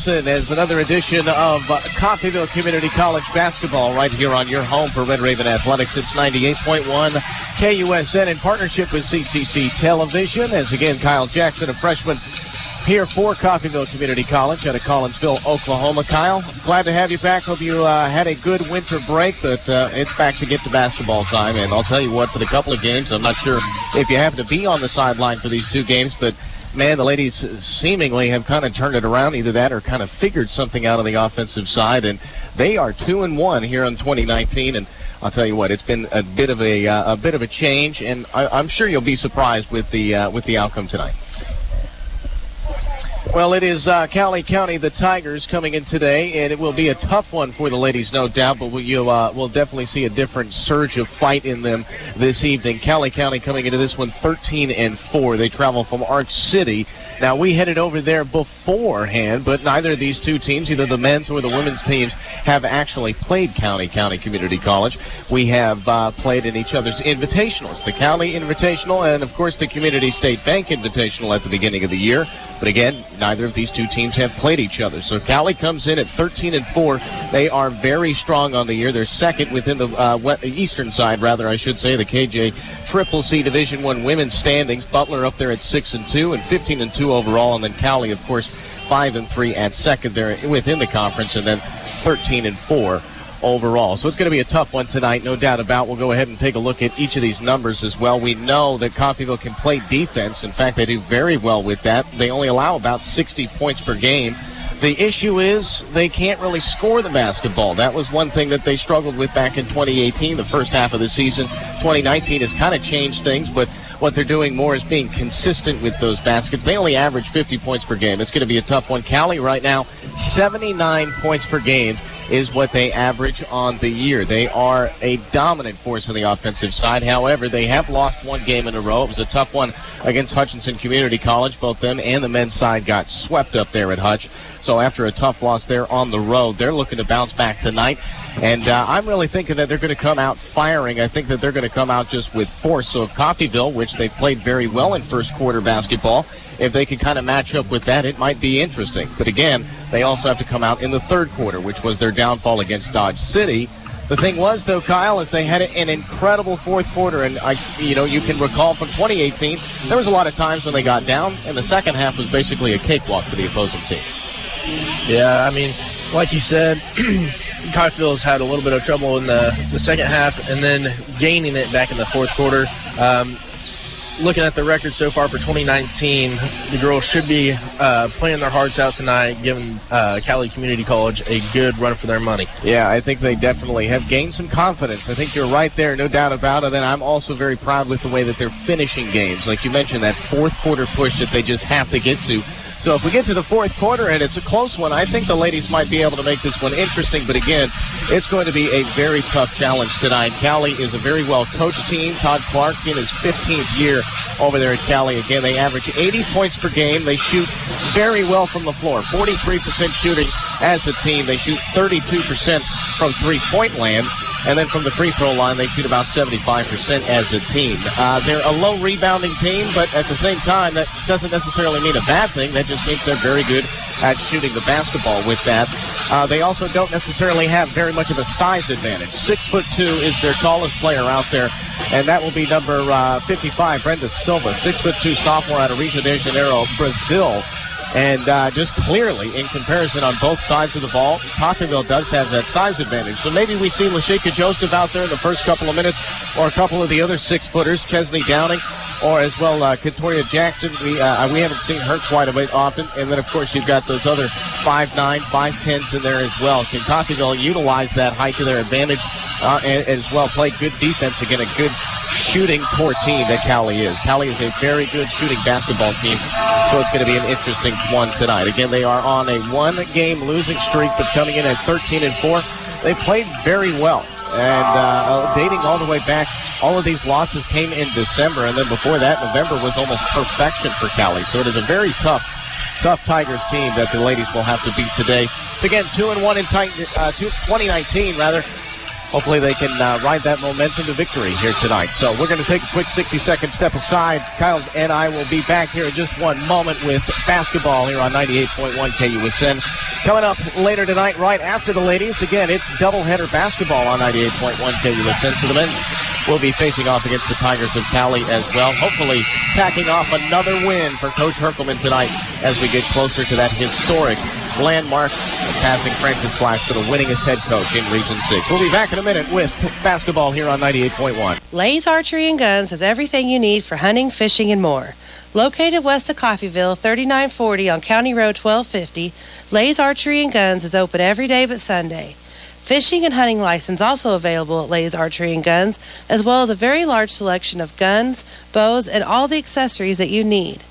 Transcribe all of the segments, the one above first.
listen as another edition of Coffeyville Community College basketball right here on your home for Red Raven Athletics. It's 98.1 KUSN in partnership with CCC Television. As again, Kyle Jackson, a freshman, here for Coffeyville Community College out of Collinsville, Oklahoma. Kyle, glad to have you back. Hope you had a good winter break, but it's back to get to basketball time. And I'll tell you what, for the couple of games, I'm not sure if you happen to be on the sideline for these two games, but man, the ladies seemingly have kind of turned it around, either that or kind of figured something out on the offensive side, and they are 2-1 here in 2019. And I'll tell you what, it's been a bit of a change, and I'm sure you'll be surprised with the outcome tonight. Well, it is Cowley County, the Tigers, coming in today, and it will be a tough one for the ladies, no doubt, but we'll definitely see a different surge of fight in them this evening. Cowley County coming into this one 13-4. They travel from Arch City. Now, we headed over there beforehand, but neither of these two teams, either the men's or the women's teams, have actually played County Community College. We have played in each other's invitationals, the County Invitational and, of course, the Community State Bank Invitational at the beginning of the year. But again, neither of these two teams have played each other. So Cowley comes in at 13-4. They are very strong on the year. They're second within the eastern side, rather, I should say, the KJ Triple C Division I women's standings. Butler up there at 6-2 and 15-2 overall. And then Cowley, of course, 5-3 at second there within the conference, and then 13-4. overall. So it's going to be a tough one tonight, no doubt about. We'll go ahead and take a look at each of these numbers as well. We know that Coffeyville can play defense. In fact, they do very well with that. They only allow about 60 points per game. The issue is they can't really score the basketball. That was one thing that they struggled with back in 2018, the first half of the season. 2019 has kind of changed things, but what they're doing more is being consistent with those baskets. They only average 50 points per game. It's going to be a tough one. Cowley right now, 79 points per game is what they average on the year. They are a dominant force on the offensive side. However, they have lost one game in a row. It was a tough one against Hutchinson Community College. Both them and the men's side got swept up there at Hutch. So after a tough loss there on the road, they're looking to bounce back tonight. And I'm really thinking that they're going to come out firing. I think that they're going to come out just with force. So if Coffeyville, which they've played very well in first quarter basketball, if they can kind of match up with that, it might be interesting. But again, they also have to come out in the third quarter, which was their downfall against Dodge City. The thing was, though, Kyle, is they had an incredible fourth quarter. And, you can recall from 2018, there was a lot of times when they got down, and the second half was basically a cakewalk for the opposing team. Yeah, I mean, like you said, Coffeyville's had a little bit of trouble in the second half and then gaining it back in the fourth quarter. Looking at the record so far for 2019, the girls should be playing their hearts out tonight, giving Cowley Community College a good run for their money. Yeah, I think they definitely have gained some confidence. I think you're right there, no doubt about it. And I'm also very proud with the way that they're finishing games. Like you mentioned, that fourth quarter push that they just have to get to. So if we get to the fourth quarter and it's a close one, I think the ladies might be able to make this one interesting. But again, it's going to be a very tough challenge tonight. Cowley is a very well-coached team. Todd Clark in his 15th year over there at Cowley. Again, they average 80 points per game. They shoot very well from the floor, 43% shooting as a team. They shoot 32% from three-point land. And then from the free throw line, they shoot about 75% as a team. They're a low rebounding team, but at the same time, that doesn't necessarily mean a bad thing. That just means they're very good at shooting the basketball with that. They also don't necessarily have very much of a size advantage. 6'2" is their tallest player out there, and that will be number 55, Brenda Silva, 6'2" sophomore out of Rio de Janeiro, Brazil. And just clearly, in comparison on both sides of the ball, Coffeyville does have that size advantage. So maybe we see Lashika Joseph out there in the first couple of minutes, or a couple of the other 6-footers, Chesney Downing, or as well Katoria Jackson. We haven't seen her quite a bit often. And then, of course, you've got those other 5'9", 5'10s in there as well. Can Coffeyville utilize that height to their advantage and as well play good defense against a good shooting core team that Cowley is? Cowley is a very good shooting basketball team, so it's going to be an interesting one tonight. Again, they are on a one-game losing streak, but coming in at 13-4. They played very well, and dating all the way back, all of these losses came in December, and then before that, November was almost perfection for Cowley. So it is a very tough Tigers team that the ladies will have to beat today. Again, 2-1 in 2019, rather. hopefully they can ride that momentum to victory here tonight. So we're going to take a quick 60-second step aside. Kyle and I will be back here in just one moment with basketball here on 98.1 KUSN. Coming up later tonight, right after the ladies, again, it's doubleheader basketball on 98.1 KUSN. So the men's will be facing off against the Tigers of Cowley as well. Hopefully tacking off another win for Coach Herkelman tonight as we get closer to that historic landmark of passing Francis Flash to the winningest head coach in Region 6. We'll be back in a minute with basketball here on 98.1. Lay's Archery and Guns has everything you need for hunting, fishing, and more. Located west of Coffeyville, 3940 on County Road 1250, Lay's Archery and Guns is open every day but Sunday. Fishing and hunting license also available at Lay's Archery and Guns, as well as a very large selection of guns, bows, and all the accessories that you need.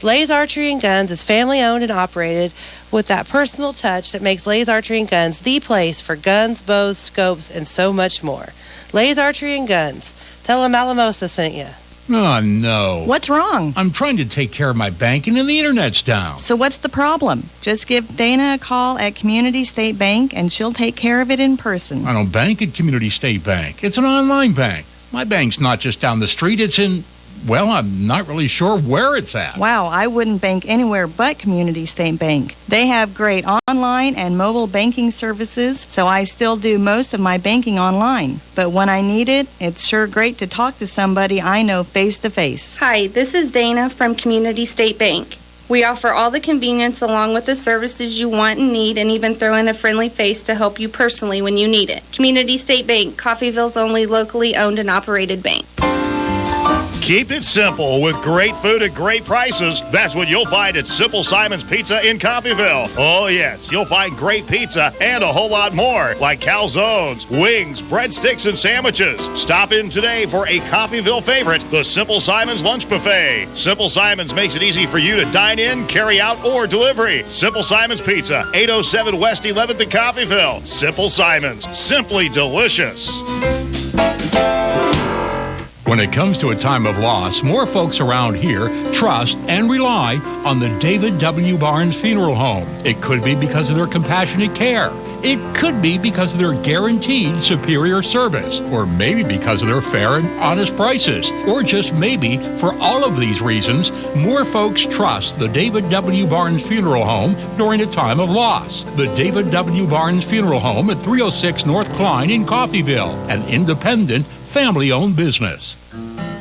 Lay's Archery and Guns is family-owned and operated with that personal touch that makes Lay's Archery and Guns the place for guns, bows, scopes, and so much more. Lay's Archery and Guns. Tell them Alamosa sent you. Oh, no. What's wrong? I'm trying to take care of my banking and the internet's down. So what's the problem? Just give Dana a call at Community State Bank and she'll take care of it in person. I don't bank at Community State Bank. It's an online bank. My bank's not just down the street. It's in... Well, I'm not really sure where it's at. Wow, I wouldn't bank anywhere but Community State Bank. They have great online and mobile banking services, so I still do most of my banking online. But when I need it, it's sure great to talk to somebody I know face to face. Hi, this is Dana from Community State Bank. We offer all the convenience along with the services you want and need, and even throw in a friendly face to help you personally when you need it. Community State Bank, Coffeyville's only locally owned and operated bank. Keep it simple with great food at great prices. That's what you'll find at Simple Simon's Pizza in Coffeyville. Oh, yes, you'll find great pizza and a whole lot more, like calzones, wings, breadsticks, and sandwiches. Stop in today for a Coffeyville favorite, the Simple Simon's Lunch Buffet. Simple Simon's makes it easy for you to dine in, carry out, or delivery. Simple Simon's Pizza, 807 West 11th in Coffeyville. Simple Simon's, simply delicious. When it comes to a time of loss, more folks around here trust and rely on the David W. Barnes Funeral Home. It could be because of their compassionate care. It could be because of their guaranteed superior service, or maybe because of their fair and honest prices, or just maybe for all of these reasons, more folks trust the David W. Barnes Funeral Home during a time of loss. The David W. Barnes Funeral Home at 306 North Klein in Coffeyville, an independent, family-owned business.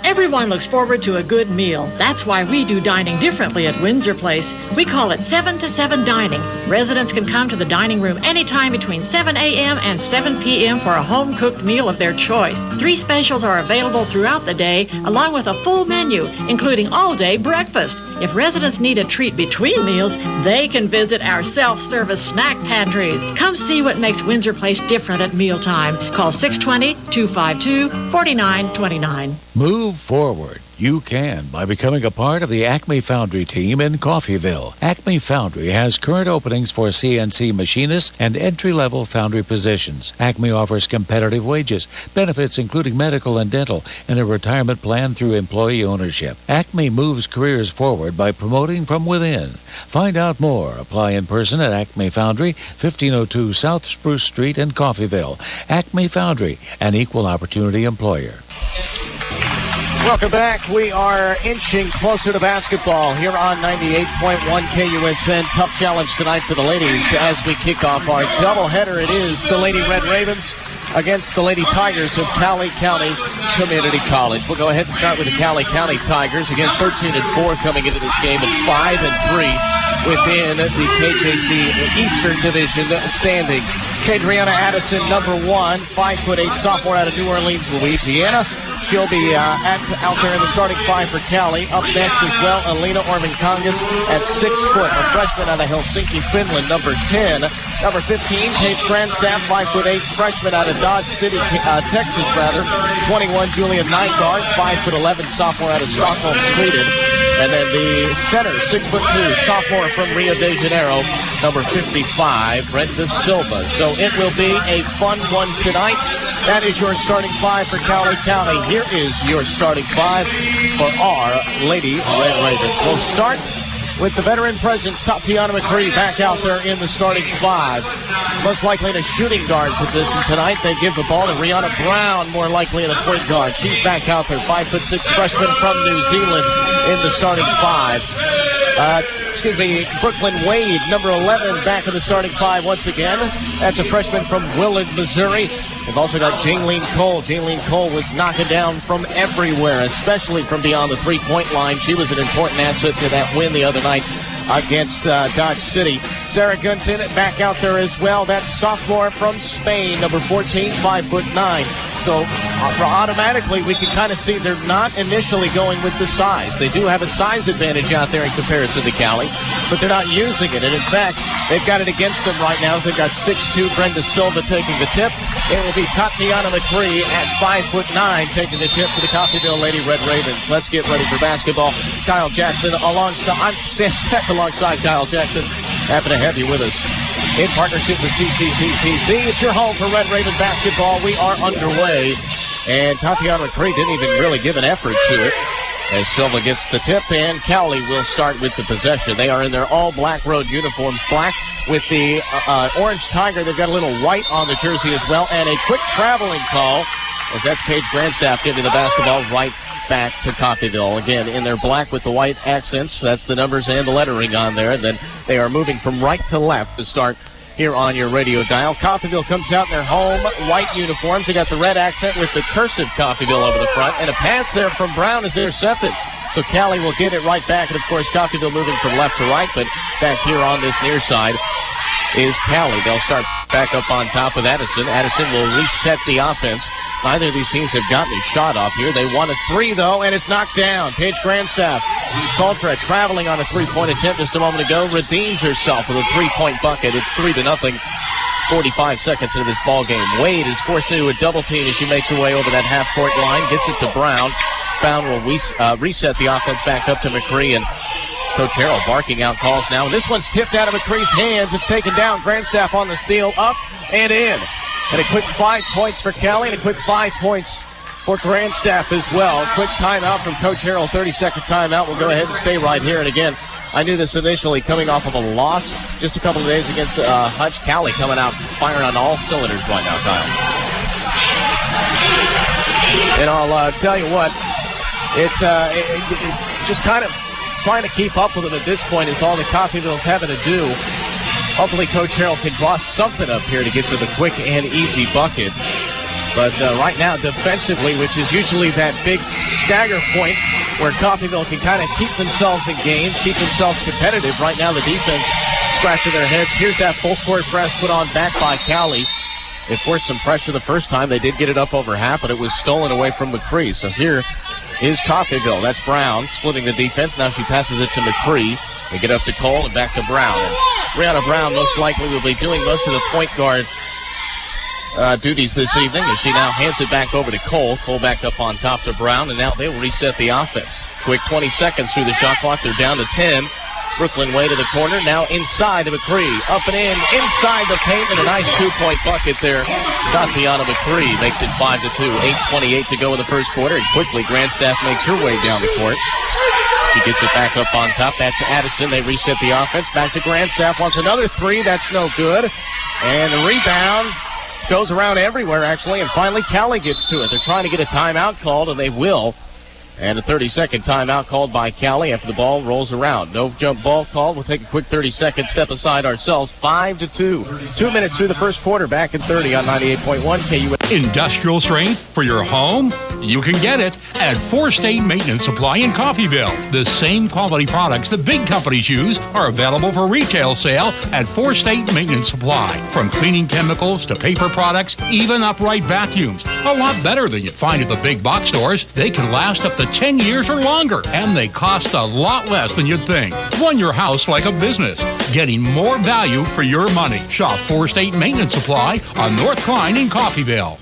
Everyone looks forward to a good meal. That's why we do dining differently at Windsor Place. We call it 7 to 7 dining. Residents can come to the dining room anytime between 7 a.m. and 7 p.m. for a home-cooked meal of their choice. 3 specials are available throughout the day, along with a full menu, including all-day breakfast. If residents need a treat between meals, they can visit our self-service snack pantries. Come see what makes Windsor Place different at mealtime. Call 620-252-4929. Move forward. You can by becoming a part of the Acme Foundry team in Coffeyville. Acme Foundry has current openings for CNC machinists and entry-level foundry positions. Acme offers competitive wages, benefits including medical and dental, and a retirement plan through employee ownership. Acme moves careers forward by promoting from within. Find out more. Apply in person at Acme Foundry, 1502 South Spruce Street in Coffeyville. Acme Foundry, an equal opportunity employer. Welcome back. We are inching closer to basketball here on 98.1 KUSN. Tough challenge tonight for the ladies as we kick off our doubleheader. It is the Lady Red Ravens against the Lady Tigers of Cowley County Community College. We'll go ahead and start with the Cowley County Tigers. Again, 13-4 coming into this game and 5-3 within the KJC Eastern Division standings. Kadriana Addison, number 1, 5'8" sophomore out of New Orleans, Louisiana. She'll be out there in the starting 5 for Cowley. Up next as well, Alina Orman-Congas at 6 foot, a freshman out of Helsinki, Finland, number 10. Number 15, Paige Cranstaff, 5'8", freshman out of Dodge City, Texas, 21, Julia Nygaard, 5'11", sophomore out of Stockholm, Sweden. And then the center, 6'2", sophomore from Rio de Janeiro, number 55, Brenda Silva. So it will be a fun one tonight. That is your starting 5 for Cowley County. Here is your starting 5 for our Lady Red Ravens. We'll start with the veteran presence, Tatiana McCree back out there in the starting 5. Most likely in a shooting guard position tonight. They give the ball to Rihanna Brown, more likely in a point guard. She's back out there, 5'6" freshman from New Zealand in the starting 5. Brooklyn Wade, number 11, back in the starting 5 once again. That's a freshman from Willard, Missouri. They've also got Jaylene Cole. Jaylene Cole was knocking down from everywhere, especially from beyond the three-point line. She was an important asset to that win the other night against Dodge City. Sarah Gunson back out there as well. That's sophomore from Spain, number 14, 5'9". So automatically we can kind of see they're not initially going with the size. They do have a size advantage out there in comparison to Cowley, but they're not using it. And in fact, they've got it against them right now. They've got 6'2" Brenda Silva taking the tip. It will be Tatiana McCree at 5'9" taking the tip for the Coffeyville Lady Red Ravens. Let's get ready for basketball. Kyle Jackson alongside Kyle Jackson. Happy to have you with us in partnership with CCC TV. It's your home for Red Raven basketball. We are underway, and Tatiana McCree didn't even really give an effort to it as Silva gets the tip, and Cowley will start with the possession. They are in their all-black road uniforms, black with the orange tiger. They've got a little white on the jersey as well, and a quick traveling call as that's Paige Grandstaff giving the basketball right back to Coffeyville. Again, in their black with the white accents. That's the numbers and the lettering on there. And then they are moving from right to left to start here on your radio dial. Coffeyville comes out in their home white uniforms. They got the red accent with the cursive Coffeyville over the front. And a pass there from Brown is intercepted. So Cowley will get it right back. And, of course, Coffeyville moving from left to right. But back here on this near side is Cowley. They'll start back up on top with Addison. Addison will reset the offense. Neither of these teams have gotten a shot off here. They won a 3, though, and it's knocked down. Paige Grandstaff called for a traveling on a three-point attempt just a moment ago. Redeems herself with a three-point bucket. It's 3-0. 45 seconds into this ball game. Wade is forced into a double team as she makes her way over that half-court line. Gets it to Brown. Brown will reset the offense back up to McCree, and Coach Harrell barking out calls now. And this one's tipped out of McCree's hands. It's taken down. Grandstaff on the steal. Up and in. And a quick 5 points for Cowley and a quick 5 points for Grandstaff as well. Quick timeout from Coach Harrell, 30-second timeout. We'll go ahead and stay right here. And again, I knew this initially coming off of a loss just a couple of days against Hutch. Cowley coming out firing on all cylinders right now, Kyle. And I'll tell you what, it's just kind of trying to keep up with them at this point is all the Coffeyville's having to do. Hopefully Coach Harrell can draw something up here to get to the quick and easy bucket. But right now, defensively, which is usually that big stagger point where Coffeyville can kind of keep themselves in games, keep themselves competitive. Right now, the defense scratching their heads. Here's that full court press put on back by Cowley. They forced some pressure the first time. They did get it up over half, but it was stolen away from McCree. So here is Coffeyville. That's Brown splitting the defense. Now she passes it to McCree. They get up to Cole and back to Brown. And Brianna Brown most likely will be doing most of the point guard duties this evening as she now hands it back over to Cole. Cole back up on top to Brown, and now they will reset the offense. Quick 20 seconds through the shot clock. They're down to 10. Brooklyn way to the corner. Now inside to McCree. Up and in. Inside the paint, and a nice two-point bucket there. Tatiana McCree makes it 5-2. 8:28 to go in the first quarter. And quickly, Grandstaff makes her way down the court. She gets it back up on top. That's Addison. They reset the offense. Back to Grandstaff. Wants another three. That's no good. And the rebound goes around everywhere, actually. And finally, Cowley gets to it. They're trying to get a timeout called, and they will. And a 30-second timeout called by Cowley after the ball rolls around. No jump ball called. We'll take a quick 30-second step aside ourselves. 5-2. 2 minutes through the first quarter. Back in 30 on 98.1 KUS. Industrial strength for your home? You can get it at 4 State Maintenance Supply in Coffeyville. The same quality products that big companies use are available for retail sale at 4 State Maintenance Supply. From cleaning chemicals to paper products, even upright vacuums. A lot better than you'd find at the big box stores. They can last up to 10 years or longer, and they cost a lot less than you'd think. Run your house like a business, getting more value for your money. Shop 4 State Maintenance Supply on North Klein in Coffeyville.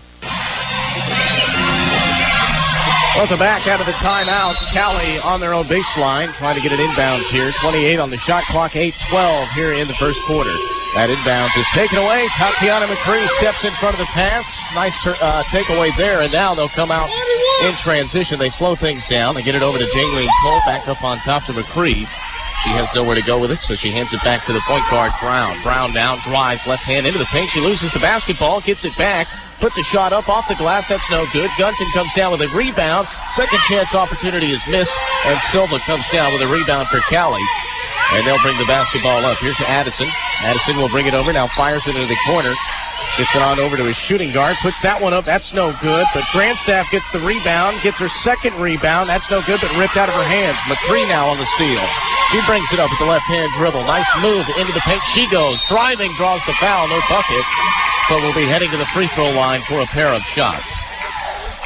Welcome back out of the timeout. Cowley on their own baseline, trying to get it inbounds here. 28 on the shot clock, 8:12 here in the first quarter. That inbounds is taken away. Tatiana McCree steps in front of the pass. Nice takeaway there, and now they'll come out in transition. They slow things down. They get it over to Jaylene Cole, back up on top to McCree. She has nowhere to go with it, so she hands it back to the point guard, Brown. Brown now drives left hand into the paint. She loses the basketball, gets it back, puts a shot up off the glass. That's no good. Gunson comes down with a rebound. Second chance opportunity is missed, and Silva comes down with a rebound for Cowley. And they'll bring the basketball up. Here's Addison. Addison will bring it over, now fires it into the corner. Gets it on over to his shooting guard, puts that one up. That's no good, but Grandstaff gets the rebound, gets her second rebound. That's no good, but ripped out of her hands. McCree now on the steal. She brings it up with the left-hand dribble. Nice move into the paint. She goes. Driving, draws the foul. No bucket, but will be heading to the free throw line for a pair of shots.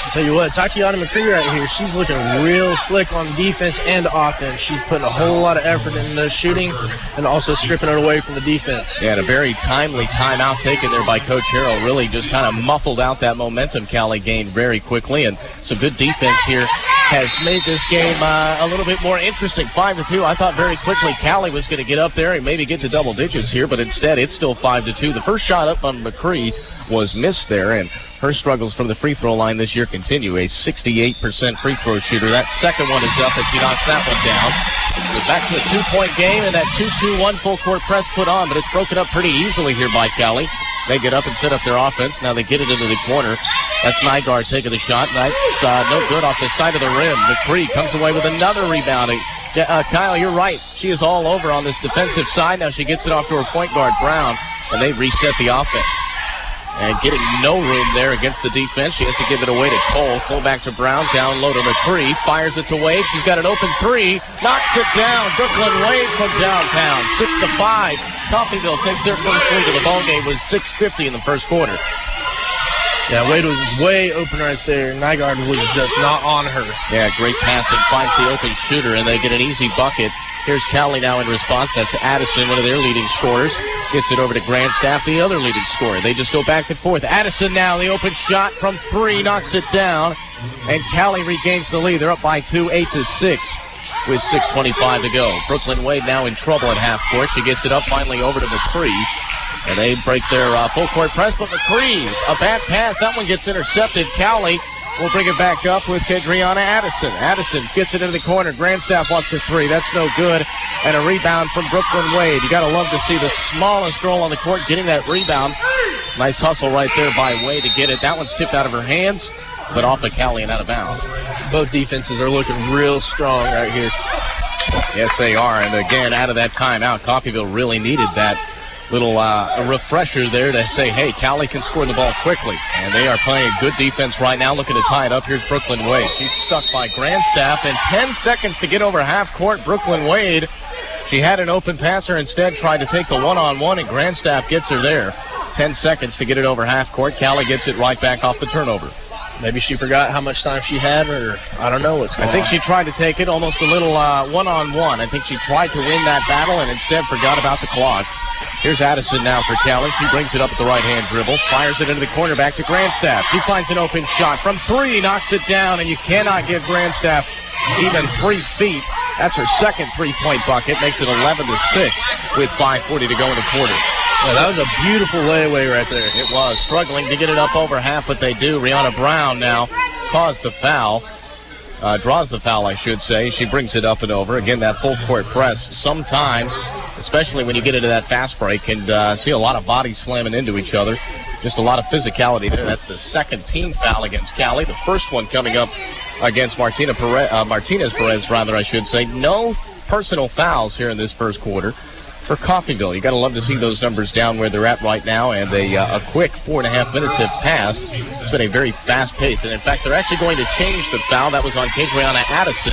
I'll tell you what, Tatiana McCree right here, she's looking real slick on defense and offense. She's putting a whole lot of effort in the shooting and also stripping it away from the defense. Yeah, and a very timely timeout taken there by Coach Harrell. Really just kind of muffled out that momentum Cowley gained very quickly, and some good defense here has made this game a little bit more interesting. 5-2. I thought very quickly Cowley was going to get up there and maybe get to double digits here, but instead it's still 5-2. The first shot up on McCree was missed there, and her struggles from the free throw line this year continue. A 68% free throw shooter. That second one is up, and she knocks that one down. We're back to a 2-point game, and that 2-2-1 full court press put on, but it's broken up pretty easily here by Cowley. They get up and set up their offense. Now they get it into the corner. That's Nygaard taking the shot. That's no good off the side of the rim. McCree comes away with another rebound. Kyle, you're right. She is all over on this defensive side. Now she gets it off to her point guard, Brown, and they reset the offense. And getting no room there against the defense. She has to give it away to Cole. Cole back to Brown. Down low to McCree. Fires it to Wade. She's got an open three. Knocks it down. Brooklyn Wade from downtown. 6-5. Coffeyville takes their first lead of the ballgame with 6:50 in the first quarter. Yeah, Wade was way open right there. Nygaard was just not on her. Yeah, great passing. Finds the open shooter, and they get an easy bucket. Here's Cowley now in response. That's Addison, one of their leading scorers. Gets it over to Grandstaff, the other leading scorer. They just go back and forth. Addison now, the open shot from three, knocks it down. And Cowley regains the lead. They're up by 2, 8-6, with 6:25 to go. Brooklyn Wade now in trouble at half court. She gets it up finally over to McCree. And they break their full court press, but McCree, a bad pass. That one gets intercepted. Cowley will bring it back up with Kadriana Addison. Addison gets it into the corner. Grandstaff wants a three. That's no good. And a rebound from Brooklyn Wade. You got to love to see the smallest girl on the court getting that rebound. Nice hustle right there by Wade to get it. That one's tipped out of her hands, but off of Cowley and out of bounds. Both defenses are looking real strong right here. Yes, they are. And again, out of that timeout, Coffeyville really needed that little refresher there to say, hey, Cowley can score the ball quickly. And they are playing good defense right now, looking to tie it up. Here's Brooklyn Wade. She's stuck by Grandstaff, and 10 seconds to get over half court. Brooklyn Wade, she had an open passer, instead tried to take the one-on-one, and Grandstaff gets her there. 10 seconds to get it over half court. Cowley gets it right back off the turnover. Maybe she forgot how much time she had, or I don't know what's going on. I think she tried to take it almost a little one-on-one. I think she tried to win that battle and instead forgot about the clock. Here's Addison now for Cowley. She brings it up at the right-hand dribble, fires it into the corner back to Grandstaff. She finds an open shot from three, knocks it down, and you cannot give Grandstaff even 3 feet. That's her second three-point bucket, makes it 11-6 with 5:40 to go in the quarter. Yeah, that was a beautiful layaway right there. It was. Struggling to get it up over half, but they do. Rihanna Brown now caused the foul. Draws the foul, I should say. She brings it up and over. Again, that full court press sometimes, especially when you get into that fast break, and see a lot of bodies slamming into each other. Just a lot of physicality there. That's the second team foul against Cowley. The first one coming up against Martinez Perez, I should say. No personal fouls here in this first quarter for Coffeyville. You got to love to see those numbers down where they're at right now, and a quick 4.5 minutes have passed. It's been a very fast-paced, and in fact, they're actually going to change the foul. That was on Kadriana Addison,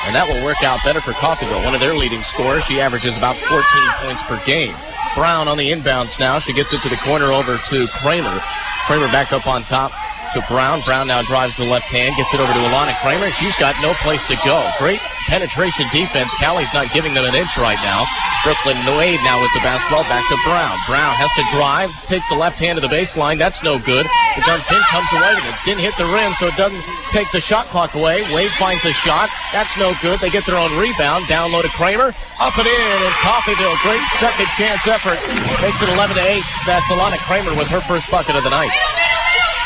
and that will work out better for Coffeyville. One of their leading scorers. She averages about 14 points per game. Brown on the inbounds now. She gets it to the corner over to Kramer. Kramer back up on top to Brown. Brown now drives the left hand, gets it over to Alana Kramer, and she's got no place to go. Great penetration defense. Cowley's not giving them an inch right now. Brooklyn Wade now with the basketball, back to Brown. Brown has to drive, takes the left hand to the baseline. That's no good. The Duncan comes away with it. Didn't hit the rim, so it doesn't take the shot clock away. Wade finds a shot. That's no good. They get their own rebound. Down low to Kramer. Up and in, and Coffeyville, great second chance effort. Makes it 11-8. That's Alana Kramer with her first bucket of the night.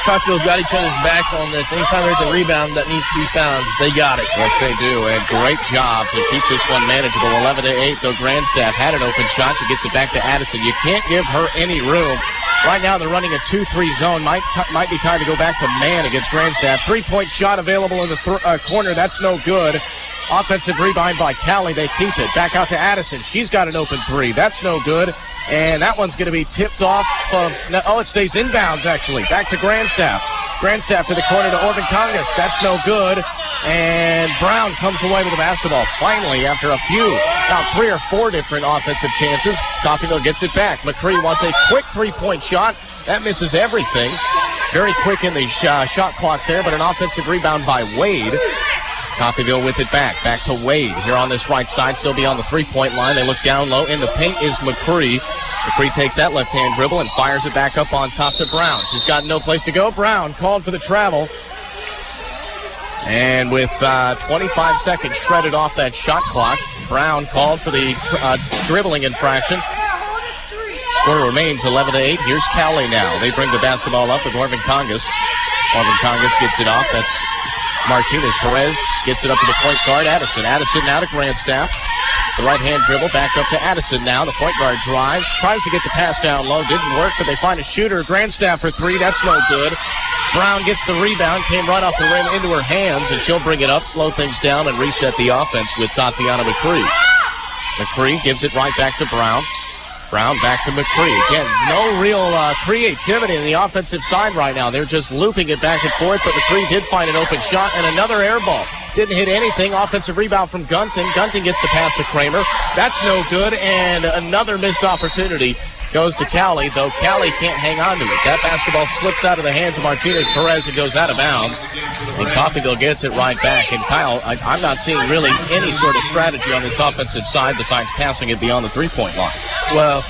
Coffeyville's got each other's backs on this. Anytime there's a rebound that needs to be found, they got it. Yes, they do, and great job to keep this one manageable. 11-8, though Grandstaff had an open shot. She gets it back to Addison. You can't give her any room. Right now they're running a 2-3 zone. Might be time to go back to man against Grandstaff. Three-point shot available in the corner. That's no good. Offensive rebound by Cowley. They keep it. Back out to Addison. She's got an open three. That's no good. And that one's going to be tipped off. It stays inbounds, actually. Back to Grandstaff. Grandstaff to the corner to Orvin Congas. That's no good. And Brown comes away with the basketball. Finally, after a few, about 3 or 4 different offensive chances, Coffeyville gets it back. McCree wants a quick three-point shot. That misses everything. Very quick in the shot clock there, but an offensive rebound by Wade. Coffeyville with it back. Back to Wade here on this right side. Still beyond the three-point line. They look down low. In the paint is McCree. McCree takes that left-hand dribble and fires it back up on top to Brown. She's got no place to go. Brown called for the travel. And with 25 seconds shredded off that shot clock, Brown called for the dribbling infraction. Score remains 11-8. Here's Cowley now. They bring the basketball up with Orvin Congas. Orvin Congas gets it off. That's Martinez. Perez gets it up to the point guard, Addison. Addison now to Grandstaff. The right-hand dribble back up to Addison now. The point guard drives. Tries to get the pass down low. Didn't work, but they find a shooter. Grandstaff for 3. That's no good. Brown gets the rebound. Came right off the rim into her hands, and she'll bring it up, slow things down, and reset the offense with Tatiana McCree. McCree gives it right back to Brown. Brown back to McCree. Again, no real creativity in the offensive side right now. They're just looping it back and forth, but McCree did find an open shot and another air ball. Didn't hit anything. Offensive rebound from Gunton. Gunton gets the pass to Kramer. That's no good, and another missed opportunity goes to Cowley, though Cowley can't hang on to it. That basketball slips out of the hands of Martinez Perez and goes out of bounds. And Coffeyville gets it right back. And Kyle, I'm not seeing really any sort of strategy on this offensive side besides passing it beyond the three-point line. Well,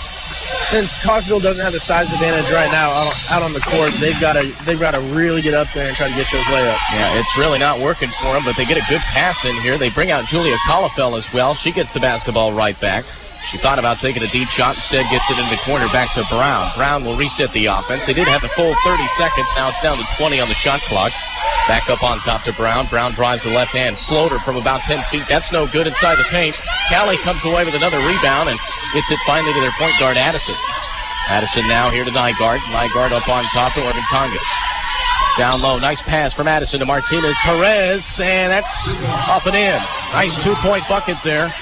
since Coffeyville doesn't have the size advantage right now out on the court, they've got to really get up there and try to get those layups. Yeah, it's really not working for them, but they get a good pass in here. They bring out Julia Collifell as well. She gets the basketball right back. She thought about taking a deep shot, instead gets it in the corner back to Brown. Brown will reset the offense. They did have a full 30 seconds. Now it's down to 20 on the shot clock. Back up on top to Brown. Brown drives the left-hand floater from about 10 feet. That's no good inside the paint. Cowley comes away with another rebound and gets it finally to their point guard, Addison. Addison now here to Nygaard. Nygaard up on top to Orvin Congas. Down low, nice pass from Addison to Martinez Perez, and that's up and in. Nice two-point bucket there.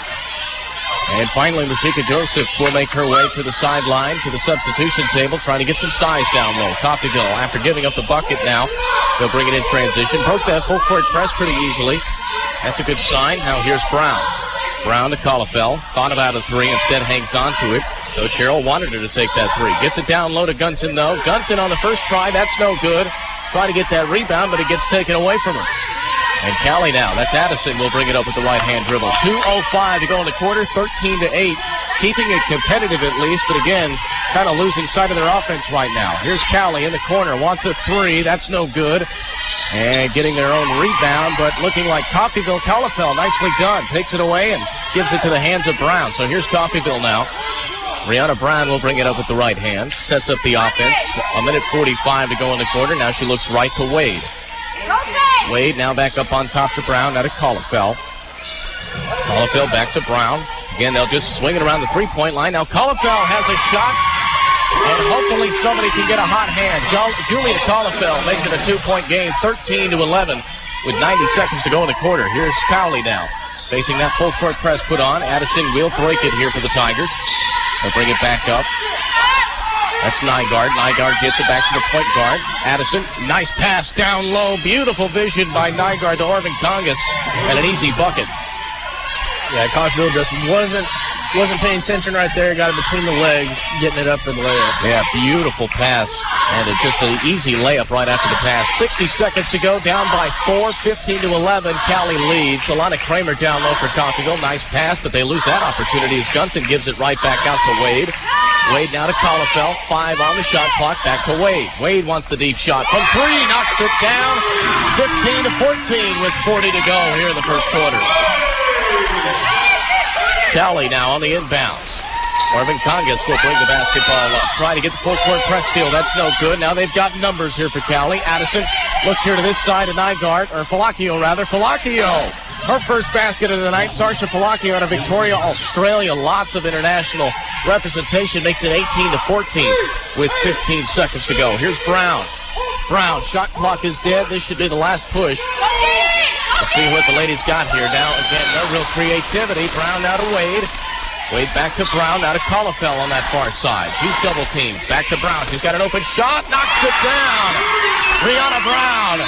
And finally, Mashika Joseph will make her way to the sideline, to the substitution table, trying to get some size down low. Coffeyville, after giving up the bucket now, they'll bring it in transition. Broke that full court press pretty easily. That's a good sign. Now here's Brown. Brown to Collifell. Thought about a three, instead hangs on to it. Coach Harrell wanted her to take that three. Gets it down low to Gunton, though. Gunton on the first try. That's no good. Try to get that rebound, but it gets taken away from her. And Cowley now, that's Addison, will bring it up with the right-hand dribble. 2:05 to go in the quarter, 13-8. Keeping it competitive at least, but again, kind of losing sight of their offense right now. Here's Cowley in the corner, wants a three, that's no good. And getting their own rebound, but looking like Coffeyville. Collifell, nicely done. Takes it away and gives it to the hands of Brown. So here's Coffeyville now. Brianna Brown will bring it up with the right hand. Sets up the offense. 1:45 to go in the quarter. Now she looks right to Wade. Wade now back up on top to Brown. Now to Collifell. Collifell back to Brown. Again, they'll just swing it around the three-point line. Now Collifell has a shot. And hopefully somebody can get a hot hand. Julia Collifell makes it a two-point game, 13-11, with 90 seconds to go in the quarter. Here's Cowley now, facing that full court press put on. Addison will break it here for the Tigers. They'll bring it back up. That's Nygaard. Nygaard gets it back to the point guard. Addison, nice pass down low. Beautiful vision by Nygaard to Orvin Congas, and an easy bucket. Yeah, Coffeyville just wasn't paying attention right there. Got it between the legs, getting it up for the layup. Yeah, beautiful pass. And it's just an easy layup right after the pass. 60 seconds to go, down by 4, 15-11. Cowley leads. Alana Kramer down low for Coffeyville. Nice pass, but they lose that opportunity as Gunton gives it right back out to Wade. Wade now to Collifell. 5 on the shot clock. Back to Wade. Wade wants the deep shot from 3. Knocks it down. 15-14 with 40 to go here in the first quarter. Cowley now on the inbounds. Marvin Congas will bring the basketball up. Try to get the full court press steal. That's no good. Now they've got numbers here for Cowley. Addison looks here to this side of Nygaard, or Falakio rather. Falakio! Her first basket of the night. Sarsha Falakio out of Victoria, Australia. Lots of international representation. Makes it 18-14 with 15 seconds to go. Here's Brown. Brown, shot clock is dead. This should be the last push. Let's see what the ladies got here. Now, again, no real creativity. Brown now to Wade. Wade back to Brown. Now to Collefell on that far side. She's double teamed. Back to Brown. She's got an open shot. Knocks it down. Brianna Brown.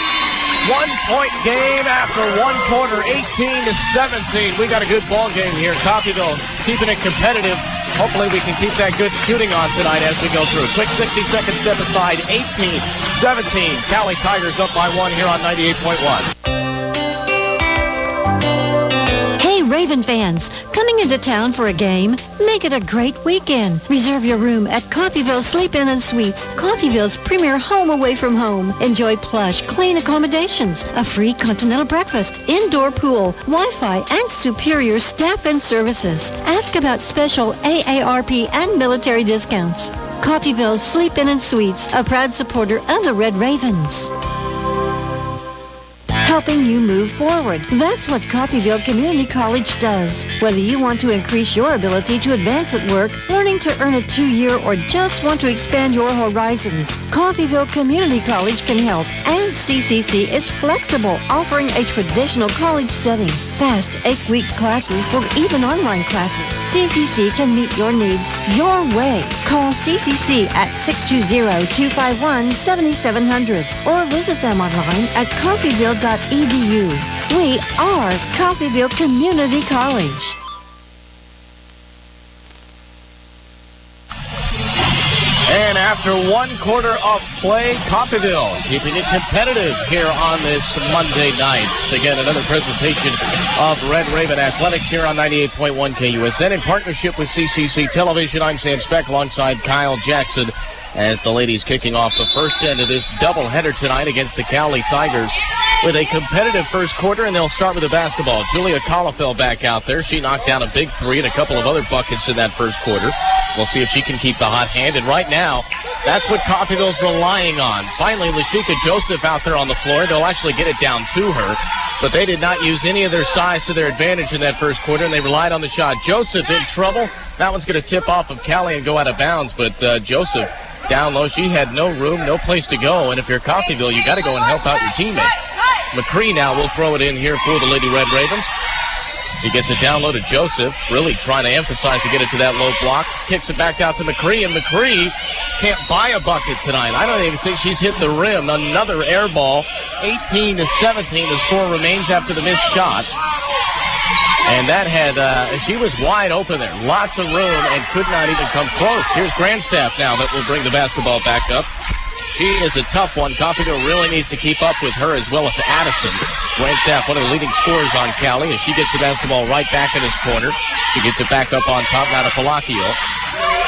1-point game after 1 quarter, 18-17. We got a good ball game here. Coffeyville keeping it competitive. Hopefully we can keep that good shooting on tonight as we go through. Quick 60-second step aside. 18-17. Cowley Tigers up by 1 here on 98.1. Hey, Raven fans, coming into town for a game? Make it a great weekend. Reserve your room at Coffeyville Sleep Inn and Suites, Coffeyville's premier home away from home. Enjoy plush, clean accommodations, a free continental breakfast, indoor pool, Wi-Fi, and superior staff and services. Ask about special AARP and military discounts. Coffeyville Sleep Inn and Suites, a proud supporter of the Red Ravens. Helping you move forward. That's what Coffeyville Community College does. Whether you want to increase your ability to advance at work, learning to earn a 2-year, or just want to expand your horizons, Coffeyville Community College can help. And CCC is flexible, offering a traditional college setting. Fast 8-week classes or even online classes. CCC can meet your needs your way. Call CCC at 620-251-7700 or visit them online at coffeyville.edu. We are Coffeyville Community College. And after 1 quarter of play, Coffeyville keeping it competitive here on this Monday night. Again, another presentation of Red Raven Athletics here on 98.1 KUSN in partnership with CCC Television. I'm Sam Speck alongside Kyle Jackson as the ladies kicking off the first end of this doubleheader tonight against the Cowley Tigers with a competitive first quarter, and they'll start with the basketball. Julia Collefell back out there. She knocked down a big three and a couple of other buckets in that first quarter. We'll see if she can keep the hot hand, and right now, that's what Coffeyville's relying on. Finally, Lashika Joseph out there on the floor. They'll actually get it down to her, but they did not use any of their size to their advantage in that first quarter, and they relied on the shot. Joseph in trouble. That one's going to tip off of Cowley and go out of bounds, but Joseph down low. She had no room, no place to go, and if you're Coffeyville, you got to go and help out your teammate. McCree now will throw it in here for the Lady Red Ravens. She gets it down low to Joseph, really trying to emphasize to get it to that low block. Kicks it back out to McCree, and McCree can't buy a bucket tonight. I don't even think she's hit the rim. Another air ball. 18-17, the score remains after the missed shot. And that had, she was wide open there. Lots of room and could not even come close. Here's Grandstaff now that will bring the basketball back up. She is a tough one. Coffeyville really needs to keep up with her as well as Addison. Grandstaff, one of the leading scorers on Cowley, as she gets the basketball right back in his corner. She gets it back up on top now to Falakio.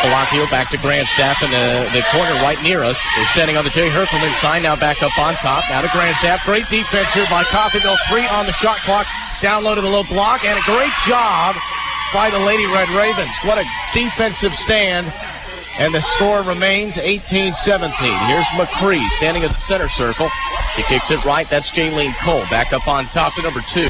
Falakio back to Grandstaff in the corner right near us. They're standing on the Jay Herfelman sign, now back up on top. Now to Grandstaff. Great defense here by Coffeyville. 3 on the shot clock. Down low to the low block, and a great job by the Lady Red Ravens. What a defensive stand. And the score remains 18-17. Here's McCree standing at the center circle. She kicks it right. That's Jaylene Cole. Back up on top to number 2.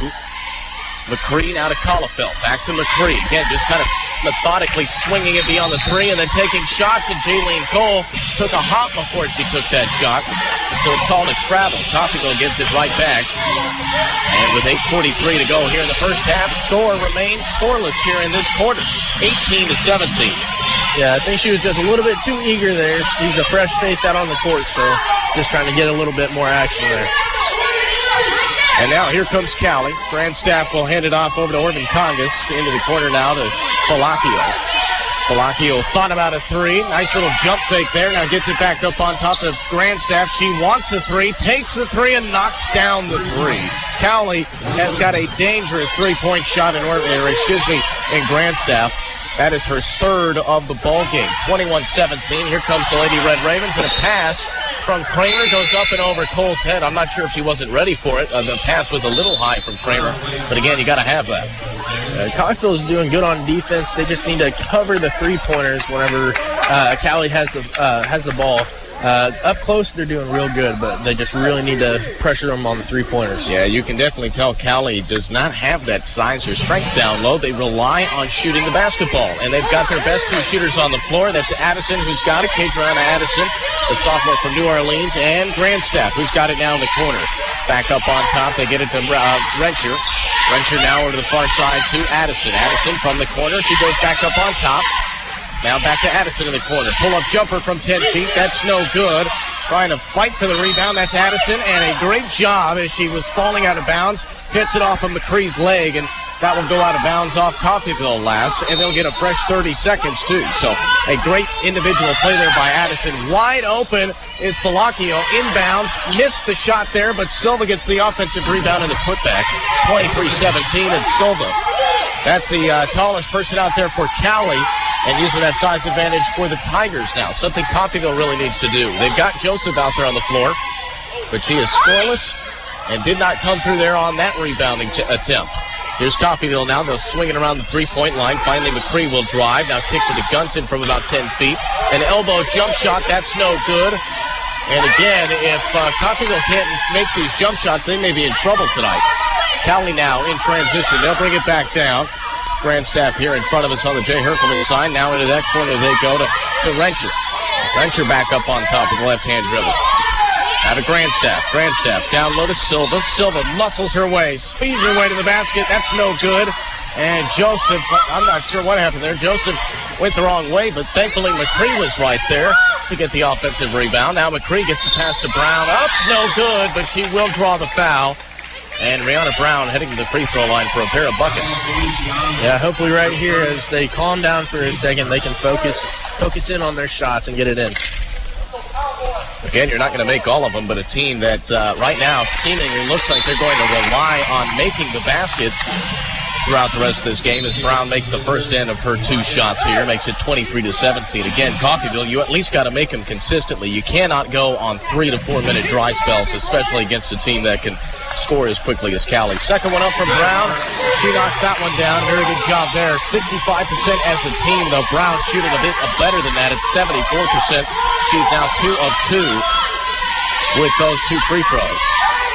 McCree now to Collefell. Back to McCree. Again, just kind of methodically swinging it beyond the 3 and then taking shots. And Jaylene Cole took a hop before she took that shot. So it's called a travel. Coffeyville gets it right back. And with 8:43 to go here in the first half, score remains scoreless here in this quarter. 18-17. Yeah, I think she was just a little bit too eager there. She's a fresh face out on the court, so just trying to get a little bit more action there. And now here comes Cowley. Grandstaff will hand it off over to Orvin Congas. Into the corner now to Falakio. Falakio thought about a 3. Nice little jump fake there. Now gets it back up on top of Grandstaff. She wants a 3, takes the 3, and knocks down the 3. Cowley has got a dangerous 3-point shot in Grandstaff. That is her 3rd of the ball game. 21-17. Here comes the Lady Red Ravens, and a pass from Kramer goes up and over Cole's head. I'm not sure if she wasn't ready for it. The pass was a little high from Kramer, but again, you got to have that. Coffeyville is doing good on defense. They just need to cover the three-pointers whenever Cowley has the ball. Up close, they're doing real good, but they just really need to pressure them on the three-pointers. Yeah, you can definitely tell Cowley does not have that size or strength down low. They rely on shooting the basketball, and they've got their best two shooters on the floor. That's Addison, who's got it, Kadriana Addison, the sophomore from New Orleans, and Grandstaff, who's got it now in the corner. Back up on top, they get it to Rencher. Rencher now over to the far side to Addison. Addison from the corner, she goes back up on top. Now back to Addison in the corner. Pull-up jumper from 10 feet. That's no good. Trying to fight for the rebound. That's Addison. And a great job as she was falling out of bounds. Hits it off of McCree's leg. And that will go out of bounds off Coffeyville last. And they'll get a fresh 30 seconds, too. So a great individual play there by Addison. Wide open is Falacchio. Inbounds. Missed the shot there, but Silva gets the offensive rebound in the putback. 23-17, and Silva. That's the tallest person out there for Cowley. And using that size advantage for the Tigers now. Something Coffeyville really needs to do. They've got Joseph out there on the floor, but she is scoreless and did not come through there on that rebounding attempt. Here's Coffeyville now. They'll swing it around the three-point line. Finally, McCree will drive. Now kicks it to Gunton from about 10 feet. An elbow jump shot. That's no good. And again, if Coffeyville can't make these jump shots, they may be in trouble tonight. Cowley now in transition. They'll bring it back down. Grandstaff here in front of us on the Jay Herkelman side. Now into that corner they go to Rencher. Rencher back up on top with the left-hand dribble. Out of Grandstaff. Grandstaff down low to Silva. Silva muscles her way, speeds her way to the basket. That's no good. And Joseph, I'm not sure what happened there. Joseph went the wrong way, but thankfully McCree was right there to get the offensive rebound. Now McCree gets the pass to Brown. Up, no good, but she will draw the foul. And Rihanna Brown heading to the free throw line for a pair of buckets. Yeah, hopefully right here as they calm down for a second, they can focus in on their shots and get it in. Again, you're not going to make all of them, but a team that right now seemingly looks like they're going to rely on making the basket throughout the rest of this game as Brown makes the first end of her two shots here, makes it 23-17. Again, Coffeyville, you at least got to make them consistently. You cannot go on 3 to 4 minute dry spells, especially against a team that can score as quickly as Cowley. Second one up from Brown. She knocks that one down. Very good job there. 65% as a team, though Brown shooting a bit better than that at 74%. She's now 2 of 2 with those two free throws.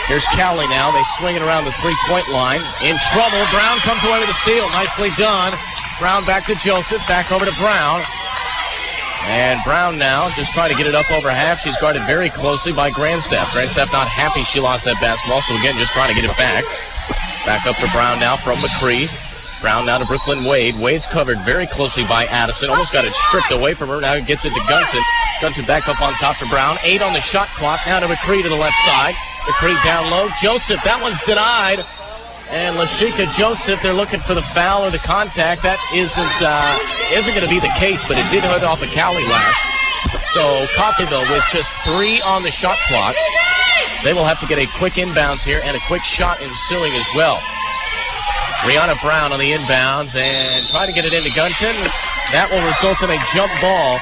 Here's Cowley now. They swing it around the three-point line. In trouble. Brown comes away with a steal. Nicely done. Brown back to Joseph. Back over to Brown. And Brown now just trying to get it up over half. She's guarded very closely by Grandstaff. Grandstaff not happy she lost that basketball, so again, just trying to get it back. Back up to Brown now from McCree. Brown now to Brooklyn Wade. Wade's covered very closely by Addison. Almost got it stripped away from her. Now he gets it to Gunton. Gunton back up on top to Brown. 8 on the shot clock. Now to McCree to the left side. McCree down low. Joseph, that one's denied. And Lashika Joseph, they're looking for the foul or the contact. That isn't going to be the case, but it did hit off of Cowley last. So Coffeyville with just 3 on the shot clock. They will have to get a quick inbounds here and a quick shot ensuing as well. Rihanna Brown on the inbounds and try to get it into Gunton. That will result in a jump ball.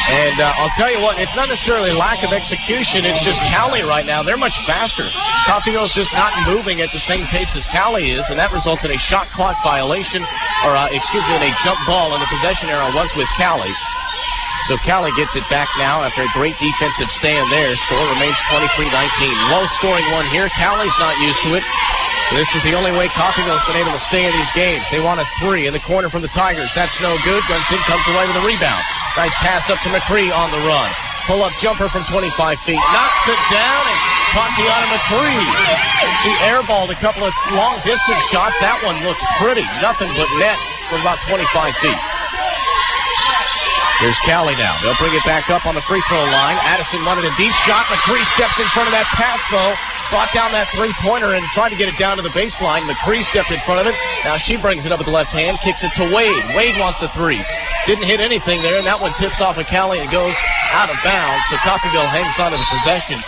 And I'll tell you what, it's not necessarily lack of execution. It's just Cowley right now. They're much faster. Coffeyville's just not moving at the same pace as Cowley is, and that results in a shot clock violation, or in a jump ball, and the possession arrow was with Cowley. So Cowley gets it back now after a great defensive stand there. Score remains 23-19. Low-scoring one here. Cowley's not used to it. This is the only way Coffeyville's been able to stay in these games. They want a 3 in the corner from the Tigers. That's no good. Gunton comes away with a rebound. Nice pass up to McCree on the run. Pull-up jumper from 25 feet. Knocks it down, and Tatiana McCree. She airballed a couple of long-distance shots. That one looked pretty. Nothing but net from about 25 feet. Here's Cowley now. They'll bring it back up on the free throw line. Addison wanted a deep shot. McCree steps in front of that pass, though. Brought down that three-pointer and tried to get it down to the baseline. McCree stepped in front of it. Now she brings it up with the left hand, kicks it to Wade. Wade wants a 3. Didn't hit anything there, and that one tips off of Cowley and goes out of bounds. So Coffeyville hangs on to the possession.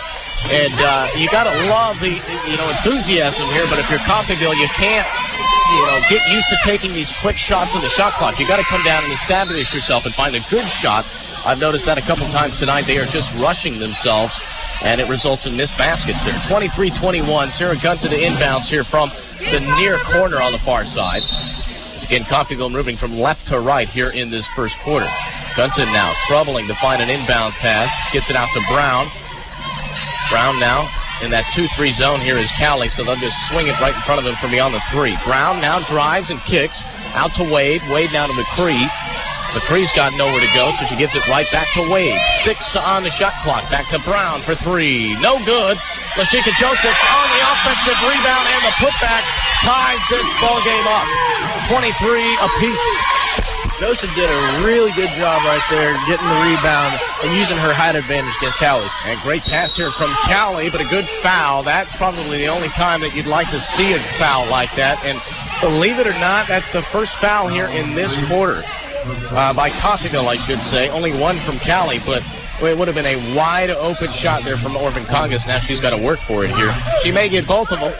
And you got to love the enthusiasm here, but if you're Coffeyville, you can't get used to taking these quick shots on the shot clock. You got to come down and establish yourself and find a good shot. I've noticed that a couple times tonight. They are just rushing themselves, and it results in missed baskets there. 23-21. Sarah Gunton to inbounds here from the near corner on the far side. Again, Coffeyville moving from left to right here in this first quarter. Gunton now troubling to find an inbounds pass. Gets it out to Brown. Brown now in that 2-3 zone here is Cowley, so they'll just swing it right in front of him from beyond the 3. Brown now drives and kicks out to Wade. Wade now to McCree. McCree's got nowhere to go, so she gives it right back to Wade. 6 on the shot clock. Back to Brown for 3. No good. Lashika Joseph on the offensive rebound, and the putback ties this ball game up. 23 apiece. Joseph did a really good job right there getting the rebound and using her height advantage against Cowley. And great pass here from Cowley, but a good foul. That's probably the only time that you'd like to see a foul like that. And believe it or not, that's the first foul here in this quarter. By Coffeyville, I should say. Only one from Cowley, but it would have been a wide open shot there from Orvin Congas. Now she's got to work for it here. She may get both of them.